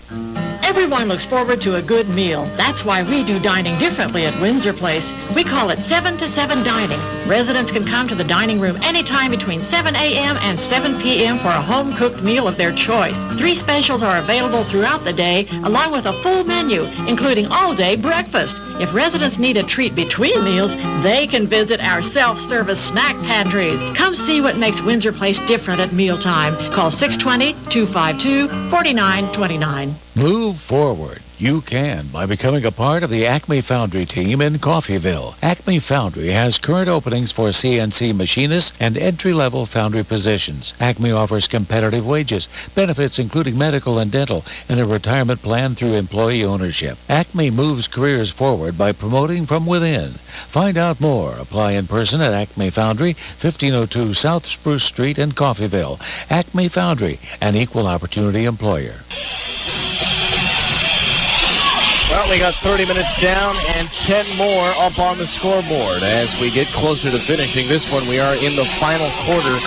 Everyone looks forward to a good meal. That's why we do dining differently at Windsor Place. We call it 7 to 7 dining. Residents can come to the dining room anytime between 7 a.m. and 7 p.m. for a home-cooked meal of their choice. 3 specials are available throughout the day, along with a full menu, including all-day breakfast. If residents need a treat between meals, they can visit our self-service snack pantries. Come see what makes Windsor Place different at mealtime. Call 620-252-4929. Move forward. You can by becoming a part of the Acme Foundry team in Coffeyville. Acme Foundry has current openings for CNC machinists and entry-level foundry positions. Acme offers competitive wages, benefits including medical and dental, and a retirement plan through employee ownership. Acme moves careers forward by promoting from within. Find out more. Apply in person at Acme Foundry, 1502 South Spruce Street in Coffeyville. Acme Foundry, an equal opportunity employer. Well, we got 30 minutes down and 10 more up on the scoreboard. As we get closer to finishing this one, we are in the final quarter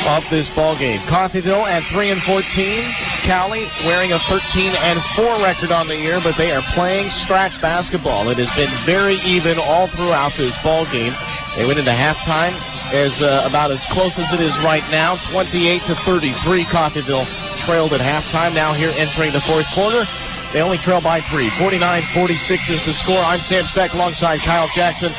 of this ball game. Coffeyville at 3-14. Cowley wearing a 13-4 record on the year, but they are playing scratch basketball. It has been very even all throughout this ball game. They went into halftime as about as close as it is right now, 28-33. Coffeyville trailed at halftime. Now here entering the fourth quarter, they only trail by 3. 49-46 is the score. I'm Sam Speck alongside Kyle Jackson.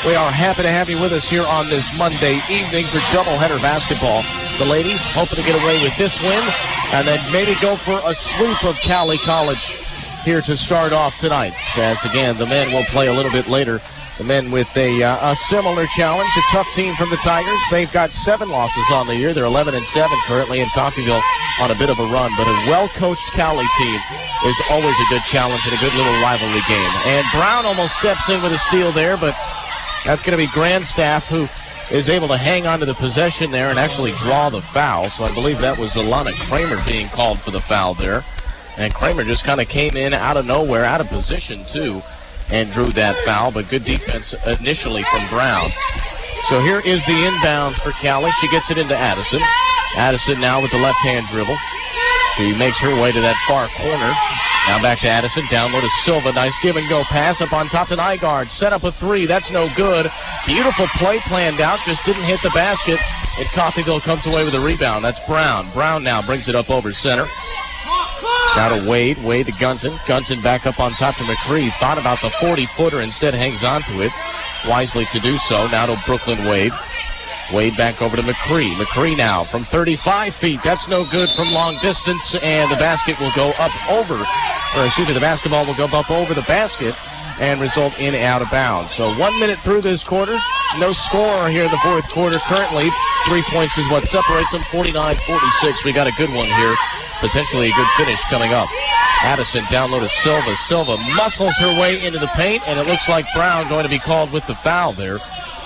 We are happy to have you with us here on this Monday evening for doubleheader basketball. The ladies hoping to get away with this win and then maybe go for a sweep of Cowley College here to start off tonight. As again, the men will play a little bit later The men with a similar challenge, a tough team from the Tigers. They've got 7 losses on the year. They're 11-7 currently in Coffeyville on a bit of a run. But a well-coached Cowley team is always a good challenge and a good little rivalry game. And Brown almost steps in with a steal there, but that's going to be Grandstaff who is able to hang on to the possession there and actually draw the foul. So I believe that was Alana Kramer being called for the foul there. And Kramer just kind of came in out of nowhere, out of position too, and drew that foul. But good defense initially from Brown. So here is the inbounds for Cowley. She gets it into Addison. Addison now with the left-hand dribble. She makes her way to that far corner. Now back to Addison. Down low to Silva. Nice give-and-go pass up on top to Nygaard. Set up a 3. That's no good. Beautiful play planned out. Just didn't hit the basket. And Coffeyville comes away with a rebound. That's Brown. Brown now brings it up over center. Now to Wade. Wade to Gunton. Gunton back up on top to McCree. Thought about the 40-footer. Instead hangs on to it. Wisely to do so. Now to Brooklyn Wade. Wade back over to McCree. McCree now from 35 feet. That's no good from long distance. And the basket will go up over. The basketball will go up over the basket and result in out of bounds. So 1 minute through this quarter. No score here in the fourth quarter. Currently, 3 points is what separates them. 49-46. We got a good one here. Potentially a good finish coming up. Addison down low to Silva. Silva muscles her way into the paint, and it looks like Brown going to be called with the foul there.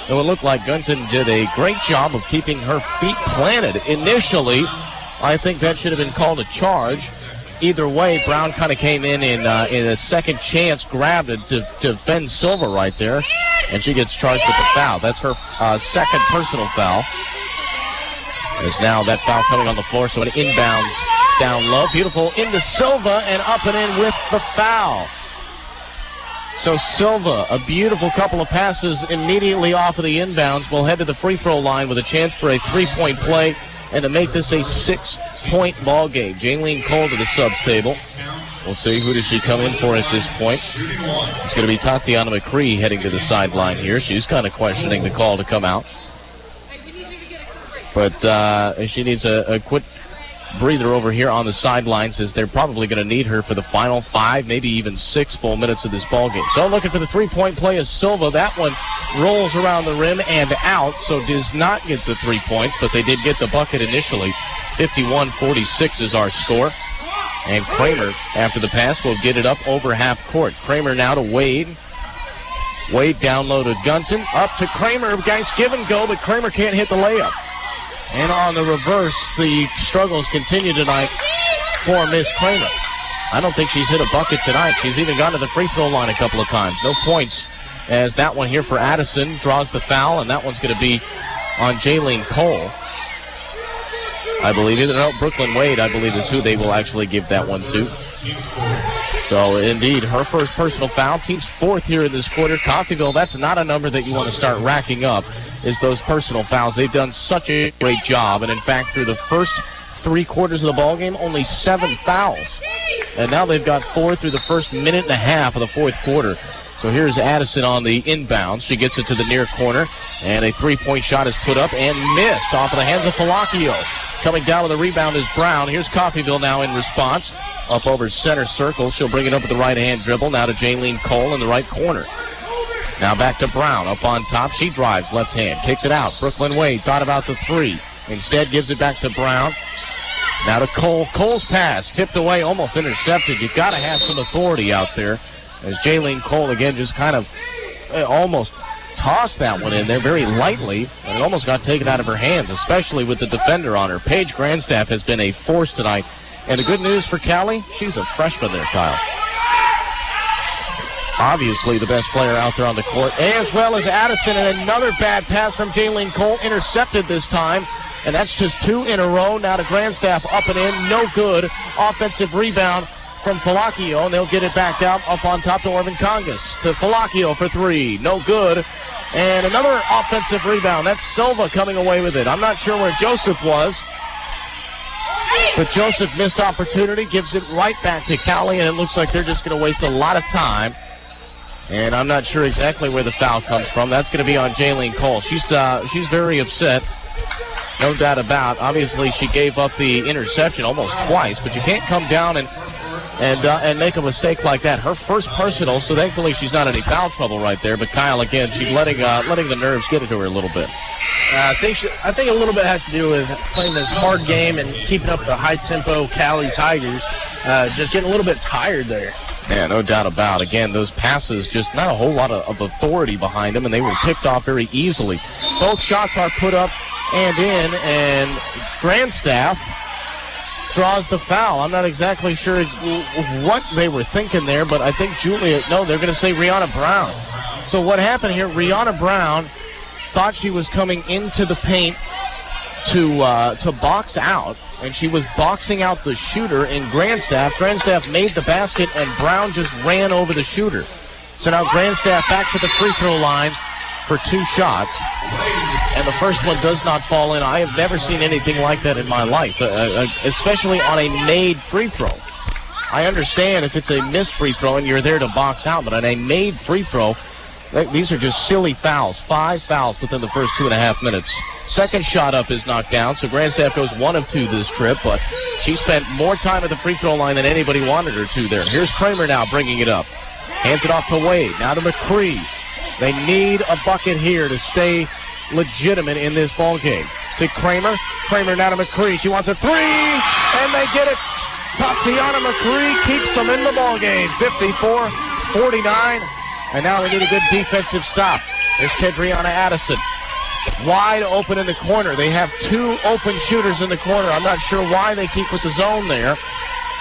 It would look like Gunton did a great job of keeping her feet planted. Initially, I think that should have been called a charge. Either way, Brown kind of came in a second chance, grabbed it to defend Silva right there, and she gets charged with the foul. That's her second personal foul. There's now that foul coming on the floor, so it inbounds down low. Beautiful into Silva and up and in with the foul. So Silva, a beautiful couple of passes immediately off of the inbounds, will head to the free throw line with a chance for a 3-point play and to make this a 6-point ball game. Jaylene Cole to the subs table. We'll see who does she come in for at this point. It's going to be Tatiana McCree heading to the sideline here. She's kind of questioning the call to come out. But she needs a quick breather over here on the sidelines, as they're probably going to need her for the final 5, maybe even 6 full minutes of this ball game. So looking for the 3-point play is Silva. That one rolls around the rim and out, so does not get the 3 points, but they did get the bucket initially. 51-46 is our score. And Kramer, after the pass, will get it up over half court. Kramer now to Wade. Wade down low to Gunton. Up to Kramer. Guys give and go, but Kramer can't hit the layup. And on the reverse, the struggles continue tonight for Miss Kramer. I don't think she's hit a bucket tonight. She's even gone to the free throw line a couple of times. No points, as that one here for Addison draws the foul, and that one's going to be on Jaylene Cole. I believe it. No, Brooklyn Wade, I believe, is who they will actually give that one to. So, indeed, her first personal foul. Team's 4th here in this quarter. Coffeyville, that's not a number that you want to start racking up, is those personal fouls. They've done such a great job. And, in fact, through the first 3 quarters of the ballgame, only 7 fouls. And now they've got 4 through the first minute and a half of the fourth quarter. So here's Addison on the inbound. She gets it to the near corner, and a 3-point shot is put up and missed off of the hands of Falacchio. Coming down with the rebound is Brown. Here's Coffeyville now in response. Up over center circle. She'll bring it up with the right-hand dribble. Now to Jaylene Cole in the right corner. Now back to Brown. Up on top. She drives left hand. Kicks it out. Brooklyn Wade thought about the 3. Instead gives it back to Brown. Now to Cole. Cole's pass. Tipped away. Almost intercepted. You've got to have some authority out there. As Jaylene Cole, again, just kind of almost tossed that one in there very lightly, and it almost got taken out of her hands, especially with the defender on her. Paige Grandstaff has been a force tonight. And the good news for Cowley, she's a freshman there, Kyle. Obviously the best player out there on the court, as well as Addison, and another bad pass from Jaylene Cole, intercepted this time, and that's just 2 in a row. Now to Grandstaff, up and in, no good. Offensive rebound from Falacchio, and they'll get it back out up on top to Orvin Congas. To Falacchio for 3, no good. And another offensive rebound. That's Silva coming away with it. I'm not sure where Joseph was, but Joseph missed opportunity, gives it right back to Cowley, and it looks like they're just going to waste a lot of time. And I'm not sure exactly where the foul comes from. That's going to be on Jaylene Cole. She's very upset, no doubt about. Obviously, she gave up the interception almost twice, but you can't come down and and make a mistake like that. Her first personal, so thankfully she's not in any foul trouble right there. But Kyle, again, she's letting the nerves get into her a little bit. I think a little bit has to do with playing this hard game and keeping up the high-tempo Cowley Tigers. Just getting a little bit tired there. Yeah, no doubt about it. Again, those passes, just not a whole lot of authority behind them, and they were picked off very easily. Both shots are put up and in, and Grandstaff draws the foul. I'm not exactly sure what they were thinking there, but I think they're going to say Rihanna Brown. So what happened here, Rihanna Brown thought she was coming into the paint to box out, and she was boxing out the shooter in Grandstaff. Grandstaff made the basket, and Brown just ran over the shooter. So now Grandstaff back to the free throw line for 2 shots, and the first one does not fall in. I have never seen anything like that in my life, especially on a made free throw. I understand if it's a missed free throw and you're there to box out, but on a made free throw, these are just silly fouls. 5 fouls within the first 2.5 minutes. Second shot up is knocked down, so Grandstaff goes 1 of 2 this trip, but she spent more time at the free throw line than anybody wanted her to there. Here's Kramer now bringing it up. Hands it off to Wade. Now to McCree. They need a bucket here to stay legitimate in this ball game. To Kramer. Kramer now to McCree. She wants a 3, and they get it. Tatiana McCree keeps them in the ball game. 54-49. And now they need a good defensive stop. There's Kedriana Addison. Wide open in the corner. They have 2 open shooters in the corner. I'm not sure why they keep with the zone there,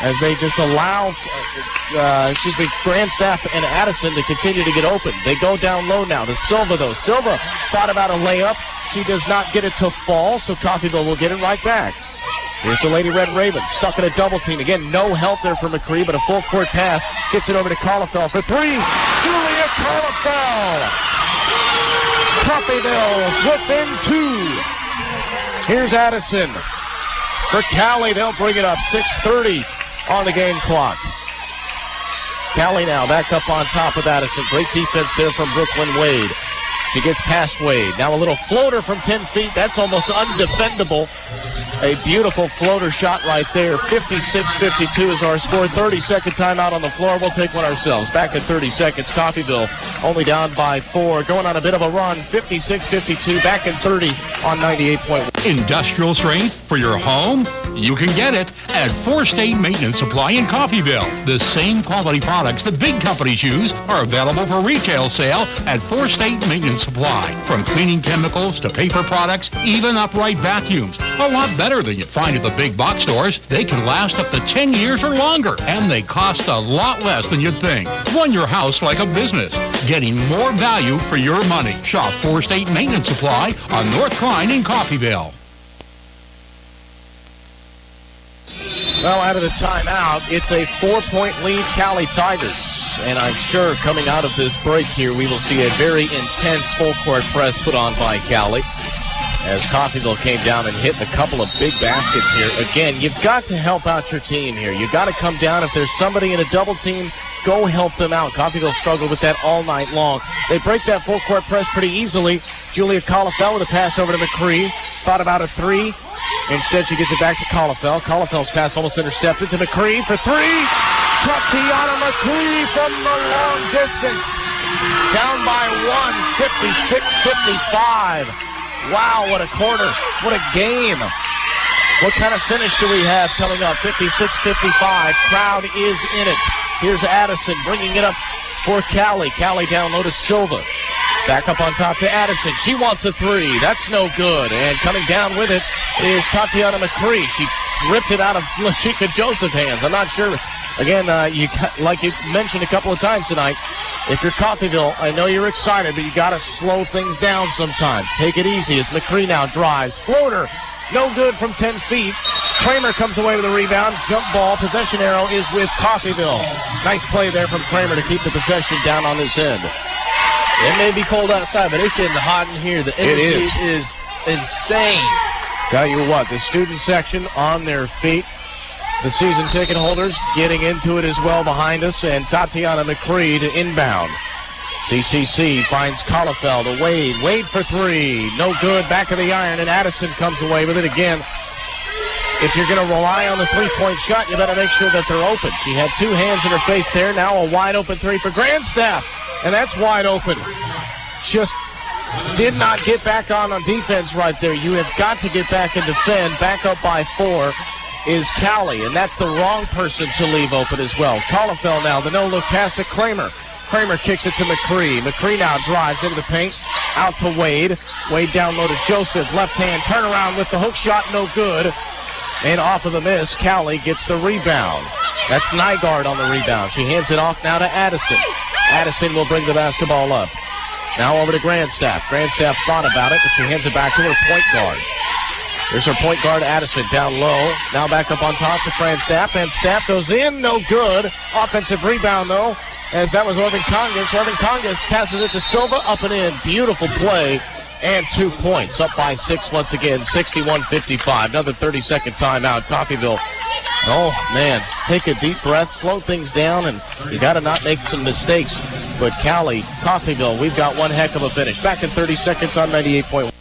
as they just allow Grandstaff and Addison to continue to get open. They go down low now to Silva, though. Silva thought about a layup. She does not get it to fall, so Coffeyville will get it right back. Here's the Lady Red Ravens, stuck in a double team. Again, no help there for McCree, but a full court pass. Gets it over to Collifell for 3. Julia Collifell! Coffeyville's within 2. Here's Addison. For Cowley, they'll bring it up. 6:30 on the game clock. Cowley now back up on top of Addison. Great defense there from Brooklyn Wade. She gets past Wade. Now a little floater from 10 feet. That's almost undefendable. A beautiful floater shot right there. 56-52 is our score. 30-second timeout on the floor. We'll take one ourselves. Back in 30 seconds. Coffeyville only down by 4. Going on a bit of a run. 56-52. Back in 30 on 98.1. Industrial strength for your home? You can get it at 4 State Maintenance Supply in Coffeyville. The same quality products that big companies use are available for retail sale at 4 State Maintenance Supply. From cleaning chemicals to paper products, even upright vacuums. A lot better than you find at the big box stores. They can last up to 10 years or longer, and they cost a lot less than you'd think. Run your house like a business, getting more value for your money. Shop 4 State Maintenance Supply on North Klein in Coffeyville. Well, out of the timeout, it's a 4-point lead, Cowley Tigers. And I'm sure coming out of this break here, we will see a very intense full-court press put on by Cowley, as Coffeyville came down and hit a couple of big baskets here. Again, you've got to help out your team here. You've got to come down. If there's somebody in a double team, go help them out. Coffeyville struggled with that all night long. They break that full-court press pretty easily. Julia Collifell with a pass over to McCree. Thought about a 3. Instead, she gets it back to Collifell. Collifell's pass almost intercepted to McCree for 3. Tatiana McCree from the long distance. Down by 1, 56-55. Wow, what a quarter. What a game. What kind of finish do we have coming up? 56-55. Crowd is in it. Here's Addison bringing it up for Cowley. Cowley down low to Silva. Back up on top to Addison. She wants a 3. That's no good. And coming down with it is Tatiana McCree. She ripped it out of Lashika Joseph's hands. I'm not sure. Again, like you mentioned a couple of times tonight, if you're Coffeyville, I know you're excited, but you got to slow things down sometimes. Take it easy as McCree now drives. Floater, no good from 10 feet. Kramer comes away with a rebound. Jump ball. Possession arrow is with Coffeyville. Nice play there from Kramer to keep the possession down on this end. It may be cold outside, but it's getting hot in here. The energy is insane. Tell you what, the student section on their feet. The season ticket holders getting into it as well behind us, and Tatiana McCree to inbound. CCC finds Collifell to Wade. Wade for 3. No good. Back of the iron, and Addison comes away with it again. if you're going to rely on the three-point shot, you better make sure that they're open. She had two hands in her face there. Now a wide-open three for Grandstaff, and that's wide open. Just did not get back on defense right there. You have got to get back and defend. Back up by 4 is Cowley, and that's the wrong person to leave open as well. Collefeld now, the no-look pass to Kramer. Kramer kicks it to McCree. McCree now drives into the paint. Out to Wade. Wade down low to Joseph. Left hand turnaround with the hook shot, no good. And off of the miss, Cowley gets the rebound. That's Nygaard on the rebound. She hands it off now to Addison. Addison will bring the basketball up. Now over to Grandstaff. Grandstaff thought about it, but she hands it back to her point guard. There's her point guard, Addison, down low. Now back up on top to Grandstaff, and Staff goes in, no good. Offensive rebound, though, as that was Orvin Congas. Orvin Congas passes it to Silva, up and in. Beautiful play, and 2 points. Up by 6 once again, 61-55. Another 30-second timeout. Coffeyville, oh, man, take a deep breath, slow things down, and you got to not make some mistakes. But Cowley, Coffeyville, we've got one heck of a finish. Back in 30 seconds on 98.1.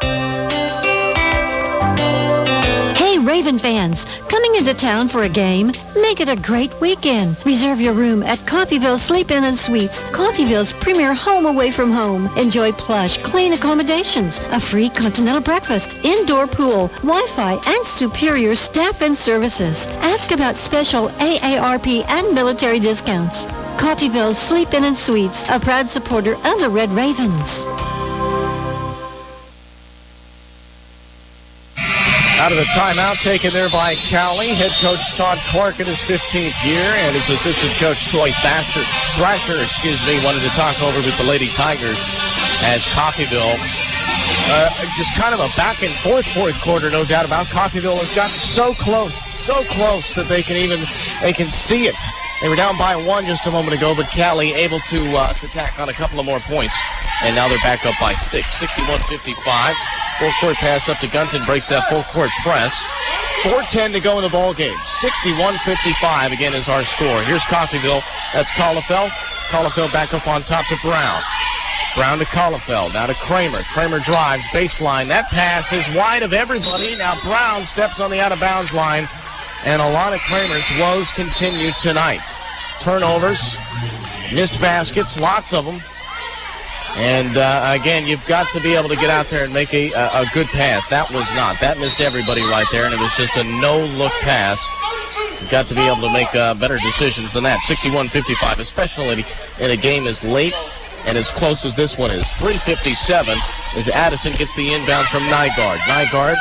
Hey, Raven fans, coming into town for a game? Make it a great weekend. Reserve your room at Coffeyville Sleep-In and Suites, Coffeyville's premier home away from home. Enjoy plush, clean accommodations, a free continental breakfast, indoor pool, Wi-Fi, and superior staff and services. Ask about special AARP and military discounts. Coffeyville Sleep-In and Suites, a proud supporter of the Red Ravens. Out of the timeout taken there by Cowley. Head coach Todd Clark in his 15th year, and his assistant coach Troy Thrasher, wanted to talk over with the Lady Tigers as Coffeyville, just kind of a back and forth fourth quarter, no doubt about. Coffeyville has gotten so close that they can see it. They were down by 1 just a moment ago, but Cowley able to tack on a couple of more points, and now they're back up by 6, 61-55. Full court pass up to Gunton, breaks that full court press. 4:10 to go in the ball game. 61-55 again is our score. Here's Coffeyville. That's Collefeld. Collefeld back up on top to Brown. Brown to Collefeld. Now to Kramer. Kramer drives baseline. That pass is wide of everybody. Now Brown steps on the out-of-bounds line, and a lot of Kramer's woes continue tonight. Turnovers, missed baskets, lots of them. And, again, you've got to be able to get out there and make a good pass. That was not. That missed everybody right there, and it was just a no-look pass. You've got to be able to make better decisions than that. 61-55, especially in a game as late and as close as this one is. 3:57 as Addison gets the inbound from Nygaard. Nygaard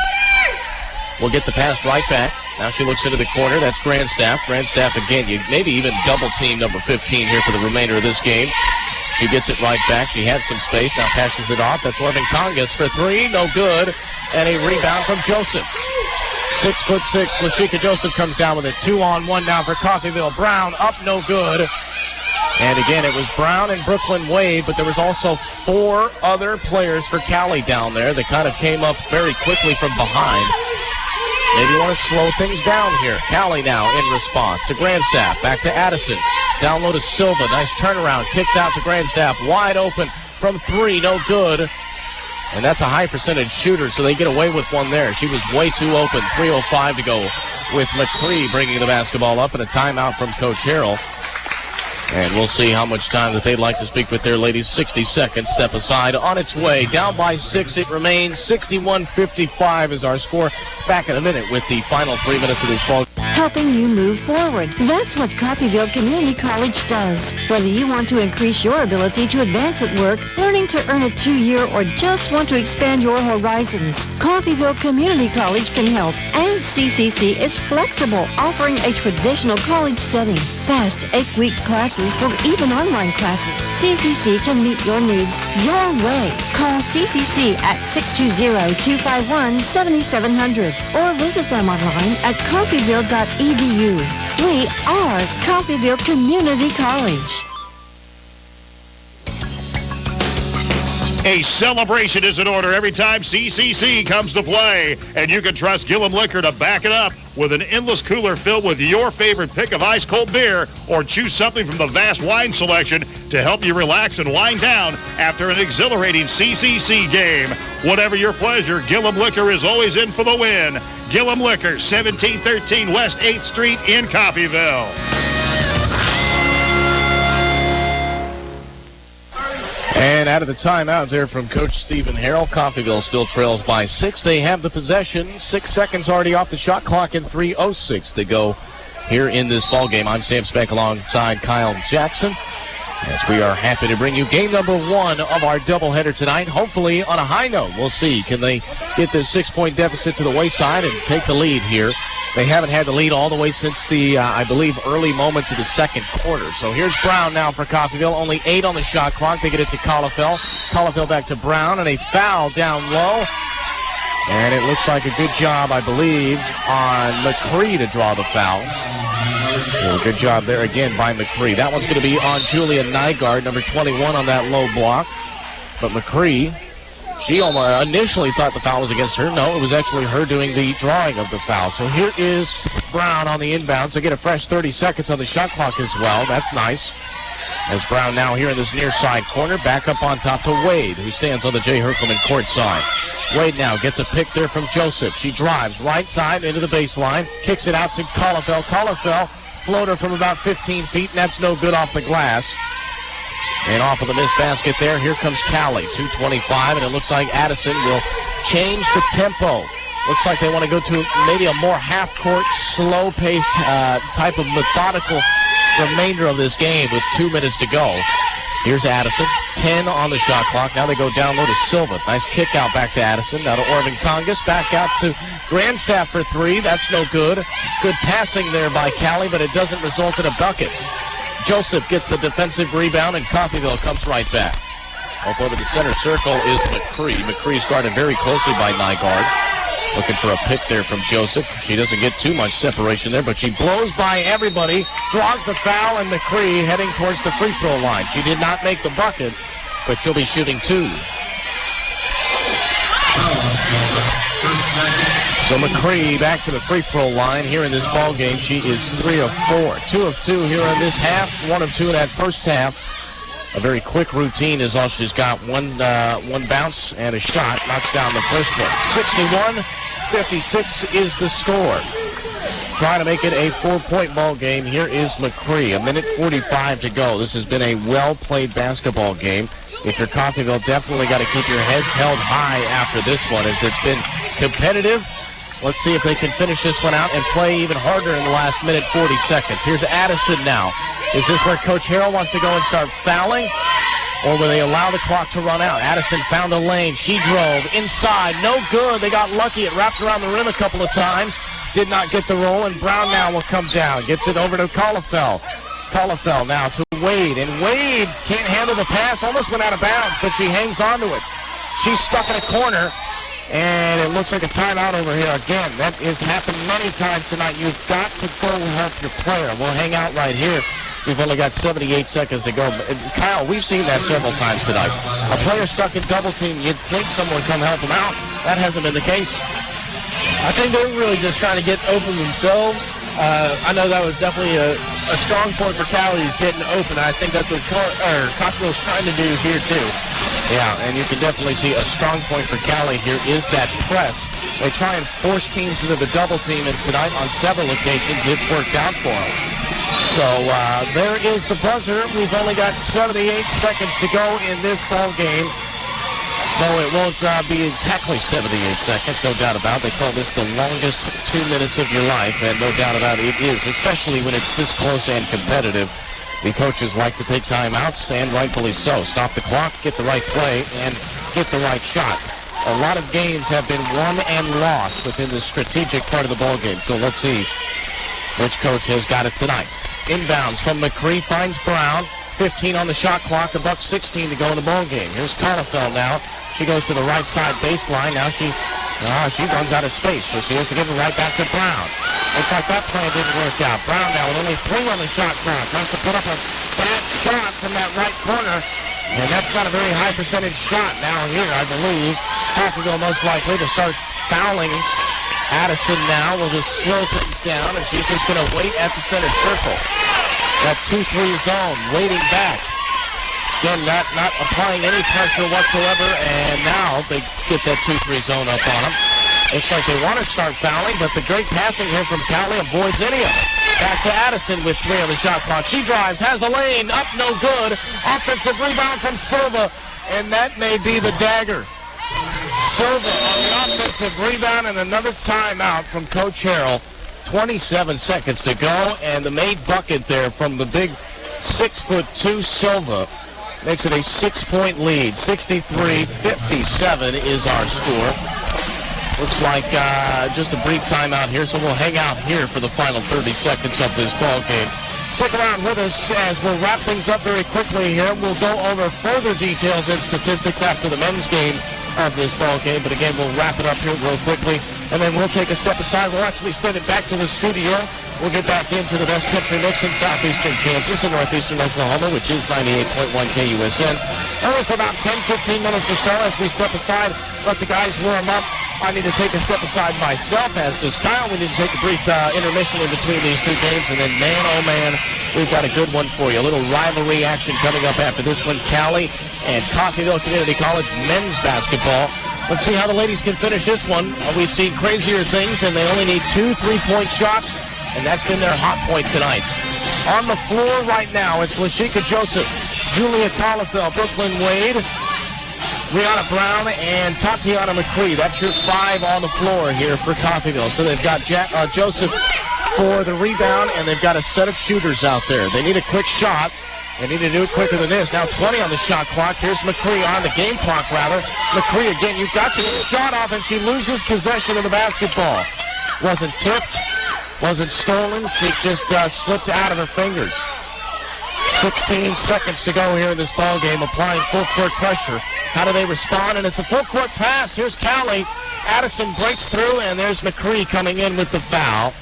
will get the pass right back. Now she looks into the corner. That's Grandstaff. Grandstaff, again, you maybe even double-team number 15 here for the remainder of this game. She gets it right back. She had some space. Now passes it off. That's Orvin Congas for 3. No good. And a rebound from Joseph. 6'6". Lashika Joseph comes down with it. 2-on-1 now for Coffeyville. Brown up, no good. And again, it was Brown and Brooklyn Wade, but there was also 4 other players for Cowley down there that kind of came up very quickly from behind. Maybe you want to slow things down here. Cowley now in response to Grandstaff. Back to Addison. Down low to Silva. Nice turnaround. Kicks out to Grandstaff. Wide open from 3. No good. And that's a high percentage shooter, so they get away with one there. She was way too open. 3:05 to go with McCree bringing the basketball up, and a timeout from Coach Harrell. And we'll see how much time that they'd like to speak with their ladies. 60 seconds. Step aside. On its way. Down by 6 it remains. 61-55 is our score. Back in a minute with the final 3 minutes of this ball. Helping you move forward. That's what Coffeyville Community College does. Whether you want to increase your ability to advance at work, learning to earn a 2-year, or just want to expand your horizons, Coffeyville Community College can help. And CCC is flexible, offering a traditional college setting. Fast 8-week classes or even online classes. CCC can meet your needs your way. Call CCC at 620-251-7700 or visit them online at coffeyville.edu. We are Coffeyville Community College. A celebration is in order every time CCC comes to play, and you can trust Gillum Liquor to back it up. with an endless cooler filled with your favorite pick of ice-cold beer, or choose something from the vast wine selection to help you relax and wind down after an exhilarating CCC game. Whatever your pleasure, Gillum Liquor is always in for the win. Gillum Liquor, 1713 West 8th Street in Coffeyville. And out of the timeout there from Coach Stephen Harrell, Coffeyville still trails by 6. They have the possession. 6 seconds already off the shot clock and 3:06 to go here in this ball game. I'm Sam Speck alongside Kyle Jackson, as we are happy to bring you game number 1 of our doubleheader tonight. Hopefully on a high note. We'll see. Can they get this 6-point deficit to the wayside and take the lead here? They haven't had the lead all the way since the, I believe, early moments of the second quarter. So here's Brown now for Coffeyville. Only 8 on the shot clock. They get it to Collifield. Collifield back to Brown, and a foul down low. And it looks like a good job, I believe, on McCree to draw the foul. Well, good job there again by McCree. That one's going to be on Julia Nygaard, number 21 on that low block. But McCree, she initially thought the foul was against her. No, it was actually her doing the drawing of the foul. So here is Brown on the inbounds. They get a fresh 30 seconds on the shot clock as well. That's nice. As Brown now here in this near side corner, back up on top to Wade, who stands on the Jay Herkelman court side. Wade now gets a pick there from Joseph. She drives right side into the baseline, kicks it out to Collifield. Collifield, floater from about 15 feet, and that's no good off the glass. And off of the missed basket there, here comes Cowley, 2:25, and it looks like Addison will change the tempo. Looks like they want to go to maybe a more half-court, slow-paced type of methodical remainder of this game with 2 minutes to go. Here's Addison, 10 on the shot clock. Now they go down low to Silva. Nice kick out back to Addison. Now to Orvin Congas, back out to Grandstaff for 3. That's no good. Good passing there by Cowley, but it doesn't result in a bucket. Joseph gets the defensive rebound, and Coffeyville comes right back. Up over the center circle is McCree. McCree's guarded very closely by Nygaard. Looking for a pick there from Joseph. She doesn't get too much separation there, but she blows by everybody, draws the foul, and McCree heading towards the free throw line. She did not make the bucket, but she'll be shooting 2. So McCree back to the free throw line here in this ball game. She is 3 of 4. 2 of 2 here in this half. 1 of 2 in that first half. A very quick routine is all she's got. One bounce and a shot. Knocks down the first one. 61-56 is the score. Trying to make it a 4-point ball game. Here is McCree. 1:45 to go. This has been a well-played basketball game. If you're Coffeyville, definitely got to keep your heads held high after this one, as it's been competitive. Let's see if they can finish this one out and play even harder in the last minute 40 seconds. Here's Addison now. Is this where Coach Harrell wants to go and start fouling? Or will they allow the clock to run out? Addison found a lane. She drove inside. No good. They got lucky. It wrapped around the rim a couple of times. Did not get the roll, and Brown now will come down. Gets it over to Collifield. Collifield now to Wade, and Wade can't handle the pass. Almost went out of bounds, but she hangs on to it. She's stuck in a corner. And it looks like a timeout over here again. That has happened many times tonight. You've got to go help your player. We'll hang out right here. We've only got 78 seconds to go. Kyle, we've seen that several times tonight. A player stuck in double team, you'd think someone would come help him out. That hasn't been the case. I think they're really just trying to get open themselves. I know that was definitely a strong point for Cowley, is getting open. I think that's what Coffeyville's trying to do here, too. Yeah, and you can definitely see a strong point for Cowley here is that press. They try and force teams into the double team, and tonight on several occasions it's worked out for them. So there is the buzzer. We've only got 78 seconds to go in this ball game. Though it won't be exactly 78 seconds, no doubt about it. They call this the longest 2 minutes of your life, and no doubt about it is, especially when it's this close and competitive. The coaches like to take timeouts, and rightfully so. Stop the clock, get the right play, and get the right shot. A lot of games have been won and lost within the strategic part of the ball game. So let's see which coach has got it tonight. Inbounds from McCree finds Brown. 15 on the shot clock, $1:16 to go in the ball game. Here's Collifield now. She goes to the right side baseline. Now she runs out of space, so she has to give it right back to Brown. Looks like that play didn't work out. Brown now with only 3 on the shot clock. Wants to put up a bad shot from that right corner, and that's not a very high percentage shot now here, I believe. Coffeyville most likely to start fouling Addison now will just slow things down, and she's just going to wait at the center circle. That 2-3 zone, waiting back. Again, not applying any pressure whatsoever, and now they get that 2-3 zone up on them. Looks like they want to start fouling, but the great passing here from Cowley avoids any of it. Back to Addison with 3 on the shot clock. She drives, has a lane, up no good. Offensive rebound from Silva, and that may be the dagger. Silva on the offensive rebound, and another timeout from Coach Harrell. 27 seconds to go, and the made bucket there from the big 6'2" Silva makes it a 6-point lead. 63-57 is our score. Looks like just a brief timeout here, so we'll hang out here for the final 30 seconds of this ball game. Stick around with us as we'll wrap things up very quickly here. We'll go over further details and statistics after the men's game of this ball game, but again, we'll wrap it up here real quickly, and then we'll take a step aside. We'll actually send it back to the studio. We'll get back into the best country mix in southeastern Kansas and northeastern Oklahoma, which is 98.1 KUSN. Only for about 10-15 minutes or so as we step aside, let the guys warm up. I need to take a step aside myself, as does Kyle. We need to take a brief intermission in between these two games, and then, man, oh, man, we've got a good one for you. A little rivalry action coming up after this one. Cowley and Coffeyville Community College men's basketball. Let's see how the ladies can finish this one. We've seen crazier things, and they only need 2 3-point shots, and that's been their hot point tonight. On the floor right now, it's Lashika Joseph, Julia Collifell, Brooklyn Wade, Rihanna Brown, and Tatiana McCree. That's your 5 on the floor here for Coffeyville. So they've got Joseph for the rebound, and they've got a set of shooters out there. They need a quick shot. They need to do it quicker than this. Now 20 on the shot clock. Here's McCree on the game clock, rather. McCree, again, you've got to get a shot off, and she loses possession of the basketball. Wasn't tipped, wasn't stolen. She just slipped out of her fingers. 16 seconds to go here in this ball game, applying full court pressure. How do they respond? And it's a full court pass. Here's Cowley. Addison breaks through, and there's McCree coming in with the foul.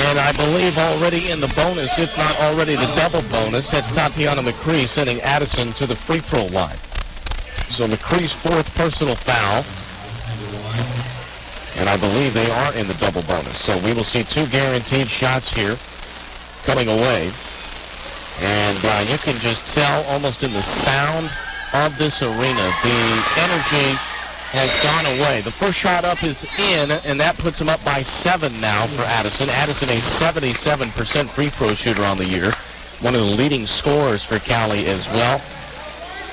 And I believe already in the bonus, if not already the double bonus, that's Tatiana McCree sending Addison to the free throw line. So McCree's 4th personal foul. And I believe they are in the double bonus. So we will see 2 guaranteed shots here coming away. And you can just tell almost in the sound of this arena, the energy has gone away. The first shot up is in, and that puts him up by 7 now for Addison. Addison, a 77% free throw shooter on the year. One of the leading scorers for Cowley as well.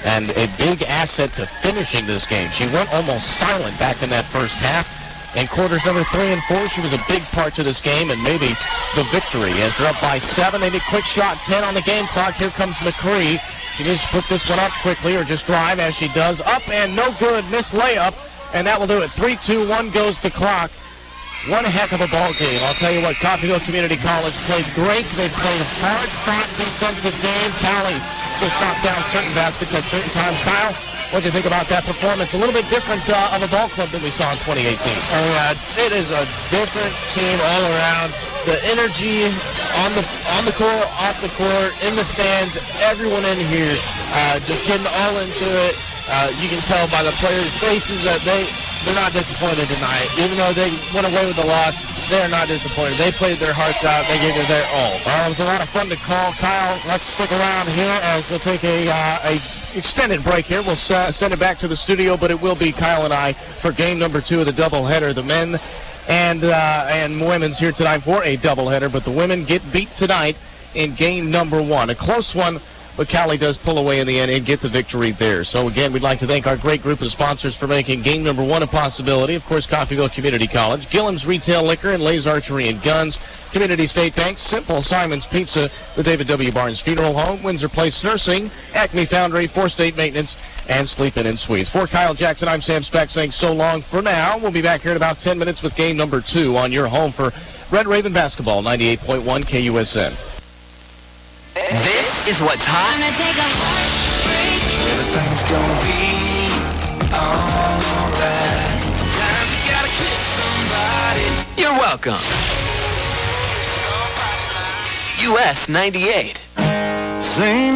And a big asset to finishing this game. She went almost silent back in that first half. In quarters number 3 and 4, she was a big part to this game and maybe the victory. As they're up by 7, they need a quick shot, 10 on the game clock. Here comes McCree. She needs to put this one up quickly or just drive as she does. Up and no good, missed layup, and that will do it. 3-2-1 goes the clock. One heck of a ball game. I'll tell you what, Coffeyville Community College played great. They played a hard-fought defensive game. Cowley just knocked down certain baskets at certain times. Kyle, what do you think about that performance? A little bit different of a ball club than we saw in 2018. Oh, yeah, it is a different team all around. The energy on the court, off the court, in the stands, everyone in here just getting all into it. You can tell by the players' faces that they're not disappointed tonight. Even though they went away with the loss, they're not disappointed. They played their hearts out. They gave it their all. It was a lot of fun to call. Kyle, let's stick around here as we'll take a extended break here. We'll send it back to the studio, but it will be Kyle and I for game number 2 of the doubleheader. The men and women's here tonight for a doubleheader, but the women get beat tonight in game number 1. A close one, but Cowley does pull away in the end and get the victory there. So again, we'd like to thank our great group of sponsors for making game number 1 a possibility. Of course, Coffeyville Community College, Gillham's Retail Liquor and Lay's Archery and Guns, Community State Bank, Simple Simon's Pizza, the David W. Barnes Funeral Home, Windsor Place Nursing, Acme Foundry, 4 State Maintenance, and Sleep In and Suites. For Kyle Jackson, I'm Sam Speck saying so long for now. We'll be back here in about 10 minutes with game number 2 on your home for Red Raven Basketball, 98.1 KUSN. This is what's hot. Everything's gonna be alright. Sometimes you gotta kiss somebody. You're welcome. US 98. Same